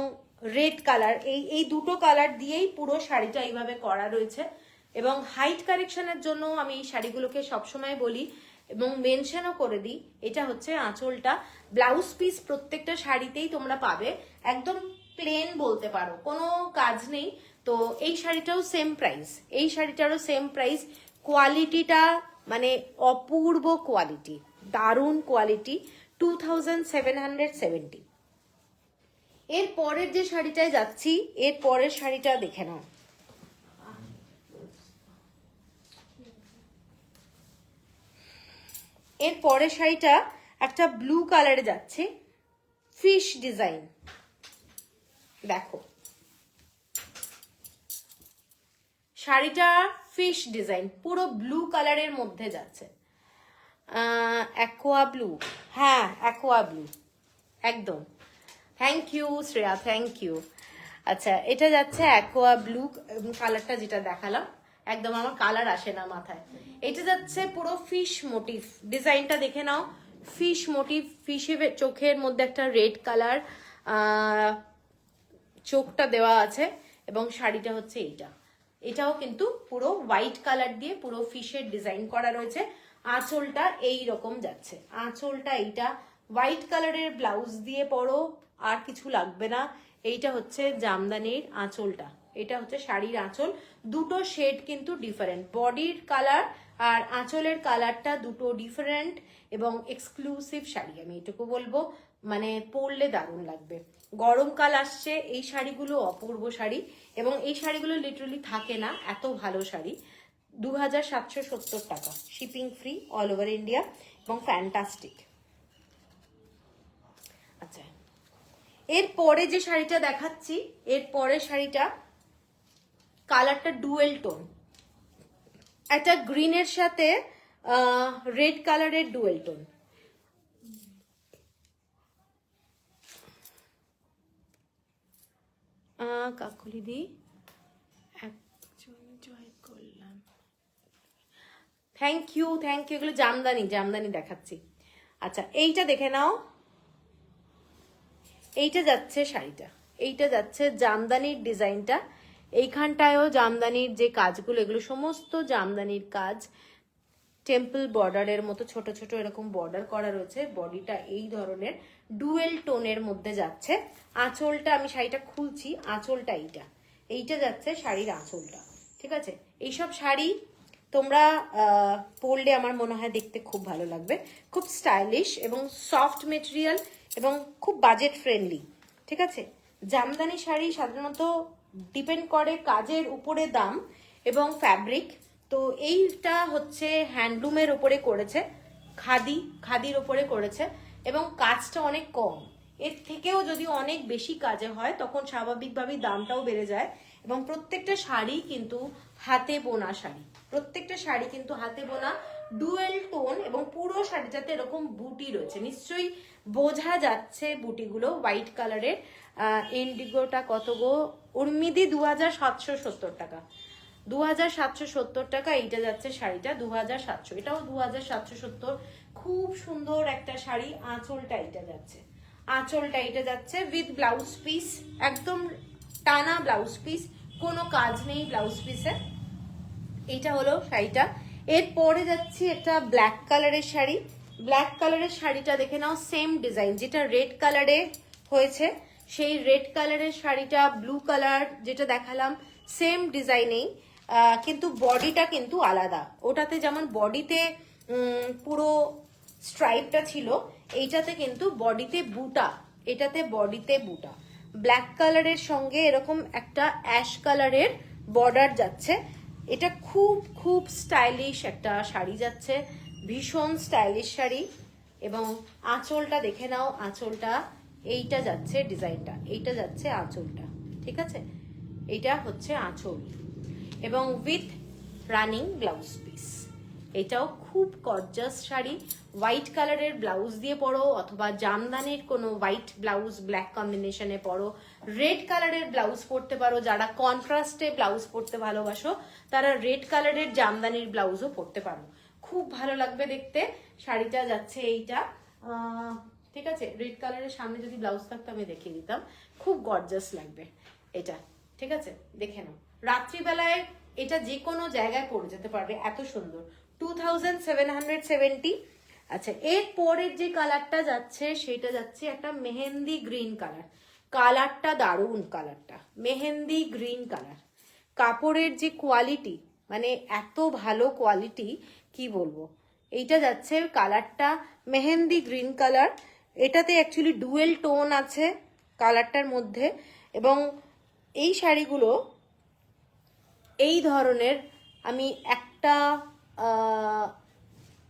রেড কালার, এই দুটো কালার দিয়েই পুরো শাড়িটা এইভাবে করা রয়েছে। এবং হাইট কারেকশনের জন্য আমি এই শাড়িগুলোকে সবসময় বলি এবং মেনশনও করে দিই, এটা হচ্ছে আঁচলটা। ব্লাউজ পিস প্রত্যেকটা শাড়িতেই তোমরা পাবে, একদম প্লেন বলতে পারো, কোনো কাজ নেই। তো এই শাড়িটাও সেম প্রাইস, এই শাড়িটারও সেম প্রাইস। কোয়ালিটিটা মানে অপূর্ব কোয়ালিটি, দারুণ কোয়ালিটি, 2770। এর পরের যে শাড়িটায় যাচ্ছি, এর পরের শাড়িটা দেখে নাও। এর পরের শাড়িটা একটা ব্লু কালারে যাচ্ছে, ফিশ ডিজাইন, দেখো শাড়িটা ফিশ ডিজাইন, পুরো ব্লু কালারের মধ্যে যাচ্ছে, অ্যাকোয়া ব্লু, হ্যাঁ অ্যাকোয়া ব্লু একদম। Thank you Shreya, thank you. আচ্ছা এটা যাচ্ছে অ্যাকোয়া ব্লু কালারটা, যেটা দেখালাম, একদম আমার কালার আসে না মাথায়। এটা যাচ্ছে পুরো ফিশ মোটিভ, ডিজাইনটা দেখে নাও, ফিশ মোটিভ, ফিশের চোখের মধ্যে একটা রেড কালার চোখটা দেওয়া আছে, এবং শাড়িটা হচ্ছে এইটা, এটাও কিন্তু পুরো হোয়াইট কালার দিয়ে পুরো ফিশের ডিজাইন করা রয়েছে। আঁচলটা এই রকম যাচ্ছে, আঁচলটা এইটা হোয়াইট কালারের ব্লাউজ দিয়ে পরো, আর কিছু লাগবে না। এইটা হচ্ছে জামদানির আঁচলটা, এটা হচ্ছে শাড়ির আঁচল, দুটো শেড কিন্তু ডিফারেন্ট, বডির কালার আর আঁচলের কালারটা দুটো ডিফারেন্ট এবং এক্সক্লুসিভ শাড়ি, আমি এটুকু বলবো, মানে পরলে দারুণ লাগবে। গরমকাল আসছে, এই শাড়িগুলো অপূর্ব শাড়ি, এবং এই শাড়িগুলো লিটারালি থাকে না, এত ভালো শাড়ি। 2770 টাকা, shipping free all over India এবং ফ্যান্টাস্টিক। আচ্ছা এর পরে যে শাড়িটা দেখাচ্ছি, এর পরের শাড়িটা কালারটা ডুয়েল টোন, একটা গ্রিনের সাথে রেড কালারের ডুয়েল টোন। কাকুলি দি জয় করলাম, থ্যাংক ইউ থ্যাংক ইউ। এগুলো জামদানি, জামদানি দেখাচ্ছি। আচ্ছা এইটা দেখে নাও, এইটা যাচ্ছে শাড়িটা, এইটা যাচ্ছে জামদানির ডিজাইনটা, এইখানটায়ও জামদানির যে কাজগুলো, এগুলো সমস্ত জামদানির কাজ, টেম্পল বর্ডারের মতো ছোট ছোট এরকম বর্ডার করা রয়েছে, বডিটা এই ধরনের ডুয়েল টোনের মধ্যে যাচ্ছে। আঁচলটা আমি শাড়িটা খুলছি, আঁচলটা এইটা, এইটা যাচ্ছে শাড়ির আঁচলটা, ঠিক আছে। এইসব শাড়ি তোমরা পরলে আমার মনে হয় দেখতে খুব ভালো লাগবে, খুব স্টাইলিশ এবং সফট মেটেরিয়াল এবং খুব বাজেট ফ্রেন্ডলি, ঠিক আছে। জামদানি শাড়ি সাধারণত ডিপেন্ড করে কাজের উপরে দাম এবং ফ্যাব্রিক, তো এইটা হচ্ছে হ্যান্ডলুমের ওপরে করেছে, খাদির ওপরে করেছে এবং কাজটা অনেক কম, এর থেকেও যদি অনেক বেশি কাজে হয় তখন স্বাভাবিকভাবেই দামটাও বেড়ে যায়। এবং প্রত্যেকটা শাড়ি কিন্তু হাতে বোনা শাড়ি, প্রত্যেকটা শাড়ি কিন্তু হাতে বোনা, ডুয়েল টোন, এবং পুরো শাড়িটাতে এরকম বুটি রয়েছে, নিশ্চয়ই বোঝা যাচ্ছে বুটিগুলো হোয়াইট কালারের। ইন্ডিগোটা কত গো উর্মিদি? 2770 টাকা, 2770 টাকা এইটা যাচ্ছে শাড়িটা, 2700, এটাও 2770, খুব সুন্দর একটা শাড়ি। আঁচলটা এটা যাচ্ছে, আঁচলটা এটা যাচ্ছে উইথ ব্লাউজ পিস, একদম টানা ব্লাউজ পিস, কোনো কাজ নেই ব্লাউজ পিসে। এইটা হলো শাড়িটা। এরপরে যাচ্ছি একটা ব্ল্যাক কালারের শাড়ি, ব্ল্যাক কালারের শাড়িটা দেখে নাও, সেম ডিজাইন, যেটা রেড কালারে হয়েছে সেই রেড কালারের শাড়িটা ব্লু কালার যেটা দেখালাম সেম ডিজাইনেই, কিন্তু বডিটা কিন্তু আলাদা, ওটাতে যেমন বডিতে পুরো স্ট্রাইপটা ছিল, এইটাতে কিন্তু বডিতে বুটা, এটাতে বডিতে বুটা, ব্ল্যাক কালারের সঙ্গে এরকম একটা অ্যাশ কালারের বর্ডার যাচ্ছে। এটা খুব খুব স্টাইলিশ একটা শাড়ি যাচ্ছে, ভীষণ স্টাইলিশ শাড়ি। এবং আঁচলটা দেখে নাও, আঁচলটা এইটা যাচ্ছে ডিজাইনটা, এইটা যাচ্ছে আঁচলটা, ঠিক আছে, এইটা হচ্ছে আঁচল এবং উইথ রানিং ব্লাউজ পিস। এটাও খুব গর্জাস শাড়ি। হোয়াইট কালারের ব্লাউজ দিয়ে পরো অথবা জামদানির কোনো হোয়াইট ব্লাউজ ব্ল্যাক কম্বিনেশনে পরো, রেড কালারের ব্লাউজ পরতে পারো। যারা কন্ট্রাস্টে ব্লাউজ পরতে ভালোবাসো তারা রেড কালারের জামদানির ব্লাউজও পরতে পারো, খুব ভালো লাগবে দেখতে। শাড়িটা যাচ্ছে এইটা, ঠিক আছে, রেড কালারের সামনে যদি ব্লাউজ থাকতো আমি দেখিয়ে দিতাম, খুব গর্জাস লাগবে এটা, ঠিক আছে, দেখে নাও। রাত্রিবেলায় এটা যে কোনো জায়গায় পরে যেতে পারবে, এত সুন্দর। 2770। আচ্ছা, এর পরের যে কালারটা যাচ্ছে সেটা যাচ্ছে একটা মেহেন্দি গ্রিন কালার। কালারটা দারুণ, কালারটা মেহেন্দি গ্রিন কালার। কাপড়ের যে কোয়ালিটি, মানে এত ভালো কোয়ালিটি, কি বলবো। এইটা যাচ্ছে কালারটা মেহেন্দি গ্রিন কালার। এটাতে অ্যাকচুয়ালি ডুয়েল টোন আছে কালারটার মধ্যে, এবং এই শাড়িগুলো এই ধরনের, আমি একটা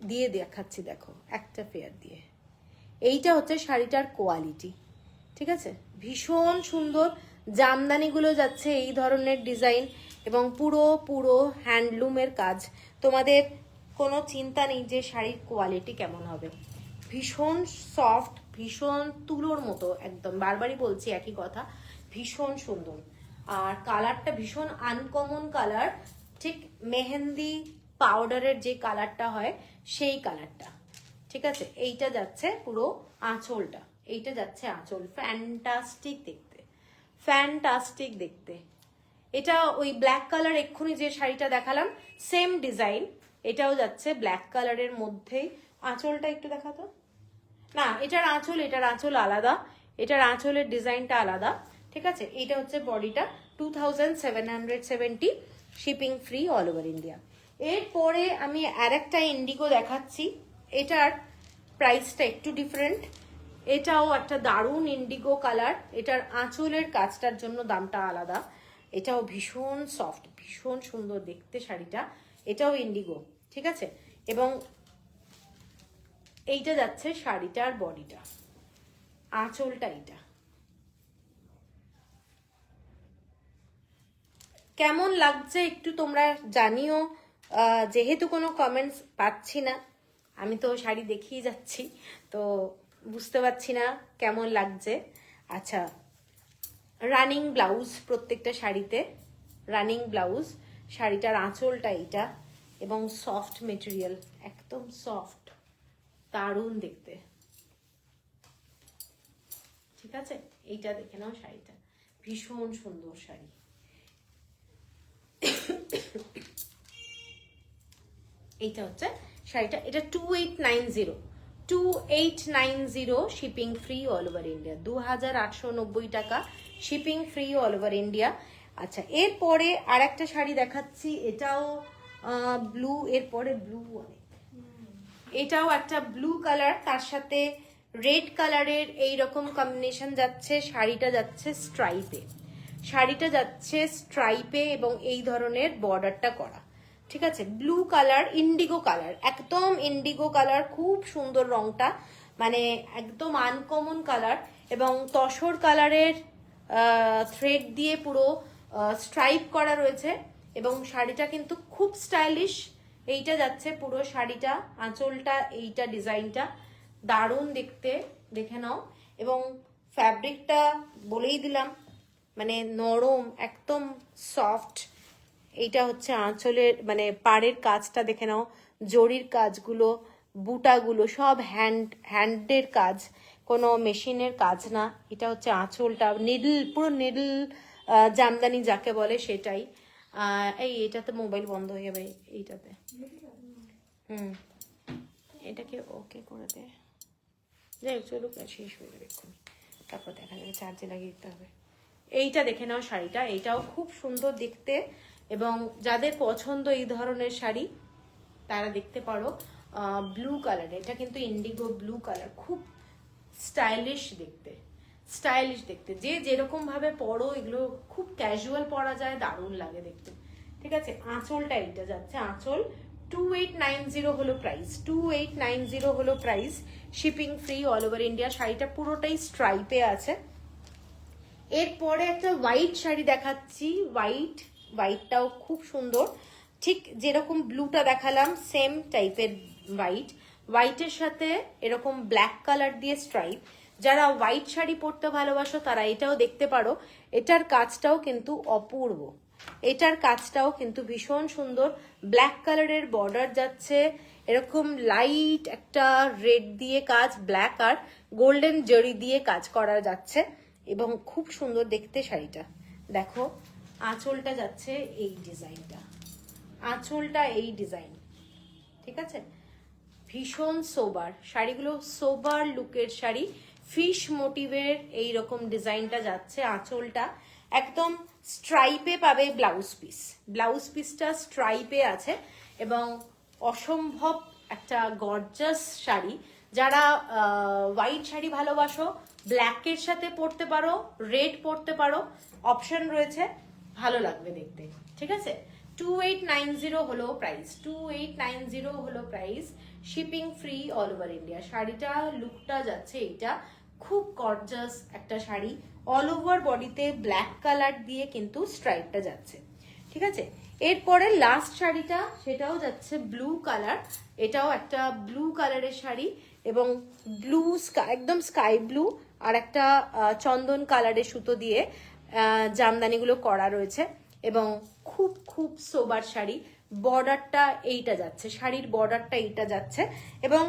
দিয়ে দেখাচ্ছি, দেখো, একটা পেয়ার দিয়ে। এইটা হচ্ছে শাড়িটার কোয়ালিটি, ঠিক আছে, ভীষণ সুন্দর। জামদানিগুলো যাচ্ছে এই ধরনের ডিজাইন, এবং পুরো পুরো হ্যান্ডলুমের কাজ। তোমাদের কোনো চিন্তা নেই যে শাড়ির কোয়ালিটি কেমন হবে। ভীষণ সফট, ভীষণ তুলোর মতো, একদম বারবারই বলছি একই কথা, ভীষণ সুন্দর। আর কালারটা ভীষণ আনকমন কালার, ঠিক মেহেন্দি পাউডারের যে কালারটা হয় সেই কালারটা, ঠিক আছে। এইটা যাচ্ছে পুরো আঁচলটা, এইটা যাচ্ছে আঁচল। ফ্যান্টাস্টিক দেখতে, ফ্যান্টাস্টিক দেখতে। এটা ওই ব্ল্যাক কালার, এক্ষুনি যে শাড়িটা দেখালাম সেম ডিজাইন, এটাও যাচ্ছে ব্ল্যাক কালারের মধ্যেই। আঁচলটা একটু দেখাতো না, এটার আঁচল আলাদা, এটার আঁচলের ডিজাইনটা আলাদা, ঠিক আছে। এইটা হচ্ছে বডিটা। 2770, shipping free all over India. এরপরে আমি আরেকটা ইন্ডিগো দেখাচ্ছি, এটার প্রাইসটা একটু ডিফারেন্ট। এটাও একটা দারুণ ইন্ডিগো কালার, এটার আঁচলের কাজটার জন্য দামটা আলাদা। এটাও ভীষণ সফট, ভীষণ সুন্দর দেখতে শাড়িটা, এটাও ইন্ডিগো, ঠিক আছে। এবং এইটা যাচ্ছে শাড়িটার বডিটা, আঁচলটা এইটা। কেমন লাগছে একটু তোমরা জানিও, যেহেতু কোনো কমেন্টস পাচ্ছি না, আমি তো শাড়ি দেখিয়ে যাচ্ছি, তো বুঝতে পারছি না কেমন লাগছে। আচ্ছা, রানিং ব্লাউজ প্রত্যেকটা শাড়িতে, রানিং ব্লাউজ। শাড়িটার আঁচলটা এইটা, এবং সফট মেটেরিয়াল, একদম সফট, দারুণ দেখতে, ঠিক আছে। এইটা দেখে নাও, শাড়িটা ভীষণ সুন্দর শাড়ি। এইটা হচ্ছে শাড়িটা, এটা 2890 shipping free all over India, 2890 টাকা shipping free all over India. আচ্ছা, এরপরে আর একটা শাড়ি দেখাচ্ছি, এটাও ব্লু, এরপরে ব্লু অনেক, এটাও একটা ব্লু কালার, তার সাথে রেড কালারের এইরকম কম্বিনেশন যাচ্ছে। শাড়িটা যাচ্ছে স্ট্রাইপে, শাড়িটা যাচ্ছে স্ট্রাইপে, এবং এই ধরনের বর্ডারটা করা, ঠিক আছে। ব্লু কালার, ইন্ডিগো কালার, একদম ইন্ডিগো কালার, খুব সুন্দর রংটা, মানে একদম আনকমন কালার, এবং তসর কালারের থ্রেড দিয়ে পুরো স্ট্রাইপ করা রয়েছে, এবং শাড়িটা কিন্তু খুব স্টাইলিশ। এইটা যাচ্ছে পুরো শাড়িটা, আঁচলটা এইটা, ডিজাইনটা দারুণ দেখতে, দেখে নাও। এবং ফ্যাব্রিকটা বলেই দিলাম, মানে নরম, একদম সফট। এইটা হচ্ছে আঁচলের, মানে পাড়ের কাজটা দেখে নাও, জরির কাজগুলো, বুটাগুলো সব হ্যান্ডের কাজ, কোনো মেশিনের কাজ না। এটা হচ্ছে আঁচলটা, নিডল, পুরো নিডল জামদানি যাকে বলে সেটাই। এটাতে মোবাইল বন্ধ হয়ে যাবে, এইটাতে। এটাকে ওকে করে দে, যাই হোক, চলুক, শেষ হয়ে যাবে এক্ষুনি, তারপর দেখা যাবে, চার্জে লাগিয়ে দিতে হবে। এইটা দেখে নাও শাড়িটা, এইটাও খুব সুন্দর দেখতে, এবং যাদের পছন্দ এই ধরনের শাড়ি তারা দেখতে পারো। ব্লু কালার, এটা কিন্তু ইন্ডিগো ব্লু কালার, খুব স্টাইলিশ দেখতে, স্টাইলিশ দেখতে। যে যেরকম ভাবে পরো, এগুলো খুব ক্যাজুয়াল পরা যায়, দারুণ লাগে দেখতে, ঠিক আছে। আঁচলটা এইটা যাচ্ছে, আঁচল 2890 হলো প্রাইস, 2890 হলো price, shipping free all over India. শাড়িটা পুরোটাই স্ট্রাইপে আছে। এরপরে একটা হোয়াইট শাড়ি দেখাচ্ছি, হোয়াইটটাও খুব সুন্দর, ঠিক যেরকম ব্লুটা দেখালাম সেম টাইপের হোয়াইটের সাথে এরকম ব্ল্যাক কালার দিয়ে স্ট্রাইপ। যারা হোয়াইট শাড়ি পরতে ভালোবাসো তারা এটাও দেখতে পারো। এটার কাজটাও কিন্তু অপূর্ব, এটার কাজটাও কিন্তু ভীষণ সুন্দর। ব্ল্যাক কালারের বর্ডার যাচ্ছে, এরকম লাইট একটা রেড দিয়ে কাজ, ব্ল্যাক আর গোল্ডেন জরি দিয়ে কাজ করা যাচ্ছে এবং খুব সুন্দর দেখতে শাড়িটা। দেখো আঁচলটা যাচ্ছে এই ডিজাইনটা, আঁচলটা এই ডিজাইন, ঠিক আছে? ভীষণ সোবার শাড়িগুলো, সোবার লুকের শাড়ি, ফিশ মোটিভের এইরকম ডিজাইনটা যাচ্ছে। আঁচলটা একদম স্ট্রাইপে পাবে, ব্লাউজ পিসটা স্ট্রাইপে আছে এবং অসম্ভব একটা গর্জাস শাড়ি। যারা হোয়াইট শাড়ি ভালোবাসো ব্ল্যাকের সাথে পরতে পারো, রেড পরতে পারো, অপশন রয়েছে, ভালো লাগবে দেখতে, ঠিক আছে? 2890 হলো প্রাইস, 2890 হলো price, shipping free all over India. শাড়িটা লুকটা যাচ্ছে এইটা, খুব গর্জাস একটা শাড়ি, অল ওভার বডিতে ব্ল্যাক কালার দিয়ে কিন্তু স্ট্রাইপটা যাচ্ছে, ঠিক আছে? এরপরে লাস্ট শাড়িটা, সেটাও যাচ্ছে ব্লু কালার, এটাও একটা ব্লু কালারের শাড়ি এবং ব্লু একদম স্কাই ব্লু আর একটা চন্দন কালারের সুতো দিয়ে জামদানিগুলো করা রয়েছে এবং খুব খুব সোবার শাড়ি। বর্ডারটা এইটা যাচ্ছে, শাড়ির বর্ডারটা এইটা যাচ্ছে এবং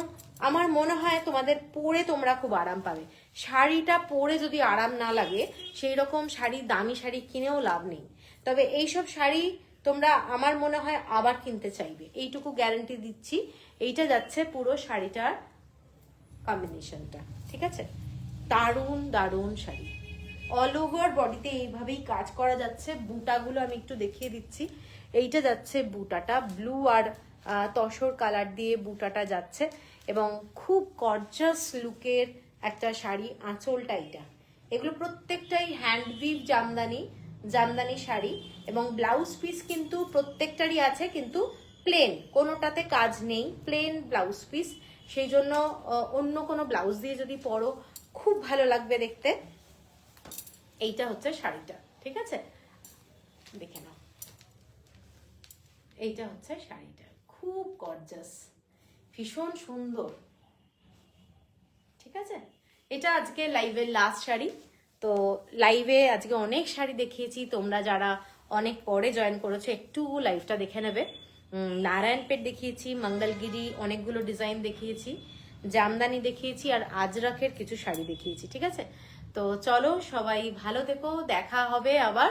আমার মনে হয় তোমাদের পরে তোমরা খুব আরাম পাবে। শাড়িটা পরে যদি আরাম না লাগে সেই রকম শাড়ি, দামি শাড়ি কিনেও লাভ নেই। তবে এইসব শাড়ি তোমরা আমার মনে হয় আবার কিনতে চাইবে, এইটুকু গ্যারান্টি দিচ্ছি। এইটা যাচ্ছে পুরো শাড়িটার কম্বিনেশনটা, ঠিক আছে? দারুণ দারুণ শাড়ি, অল ওভার বডিতে এইভাবেই কাজ করা যাচ্ছে। বুটাগুলো আমি একটু দেখিয়ে দিচ্ছি। এইটা যাচ্ছে বুটাটা, ব্লু আর তসর কালার দিয়ে বুটাটা যাচ্ছে এবং খুব গর্জাস লুকের একটা শাড়ি। আঁচলটা এইটা, এগুলো প্রত্যেকটাই হ্যান্ডউইভ জামদানি শাড়ি এবং ব্লাউজ পিস কিন্তু প্রত্যেকটারই আছে, কিন্তু প্লেন, কোনোটাতে কাজ নেই, প্লেন ব্লাউজ পিস। সেই জন্য অন্য কোনো ব্লাউজ দিয়ে যদি পরো খুব ভালো লাগবে দেখতে। এইটা হচ্ছে শাড়িটা, ঠিক আছে? দেখে নাও, এইটা হচ্ছে শাড়িটা, খুব গর্জাস, ভীষণ সুন্দর, ঠিক আছে? এটা আজকে লাইভের লাস্ট শাড়ি। তো লাইভে আজকে অনেক শাড়ি দেখিয়েছি, তোমরা যারা অনেক পরে জয়েন করেছো একটু লাইভটা দেখে নেবে। নারায়ণপেট দেখিয়েছি, মঙ্গলগিরি অনেকগুলো ডিজাইন দেখিয়েছি, জামদানি দেখিয়েছি আর আজরাকের কিছু শাড়ি দেখিয়েছি, ঠিক আছে? তো চলো সবাই ভালো থেকো, দেখা হবে আবার।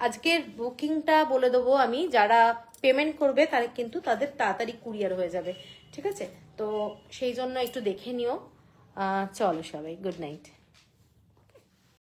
আজকের বুকিংটা বলে দেবো আমি, যারা পেমেন্ট করবে তারা কিন্তু তাদের তাড়াতাড়ি কুরিয়ার হয়ে যাবে, ঠিক আছে? তো সেই জন্য একটু দেখে নিও। চলো সবাই, গুড নাইট।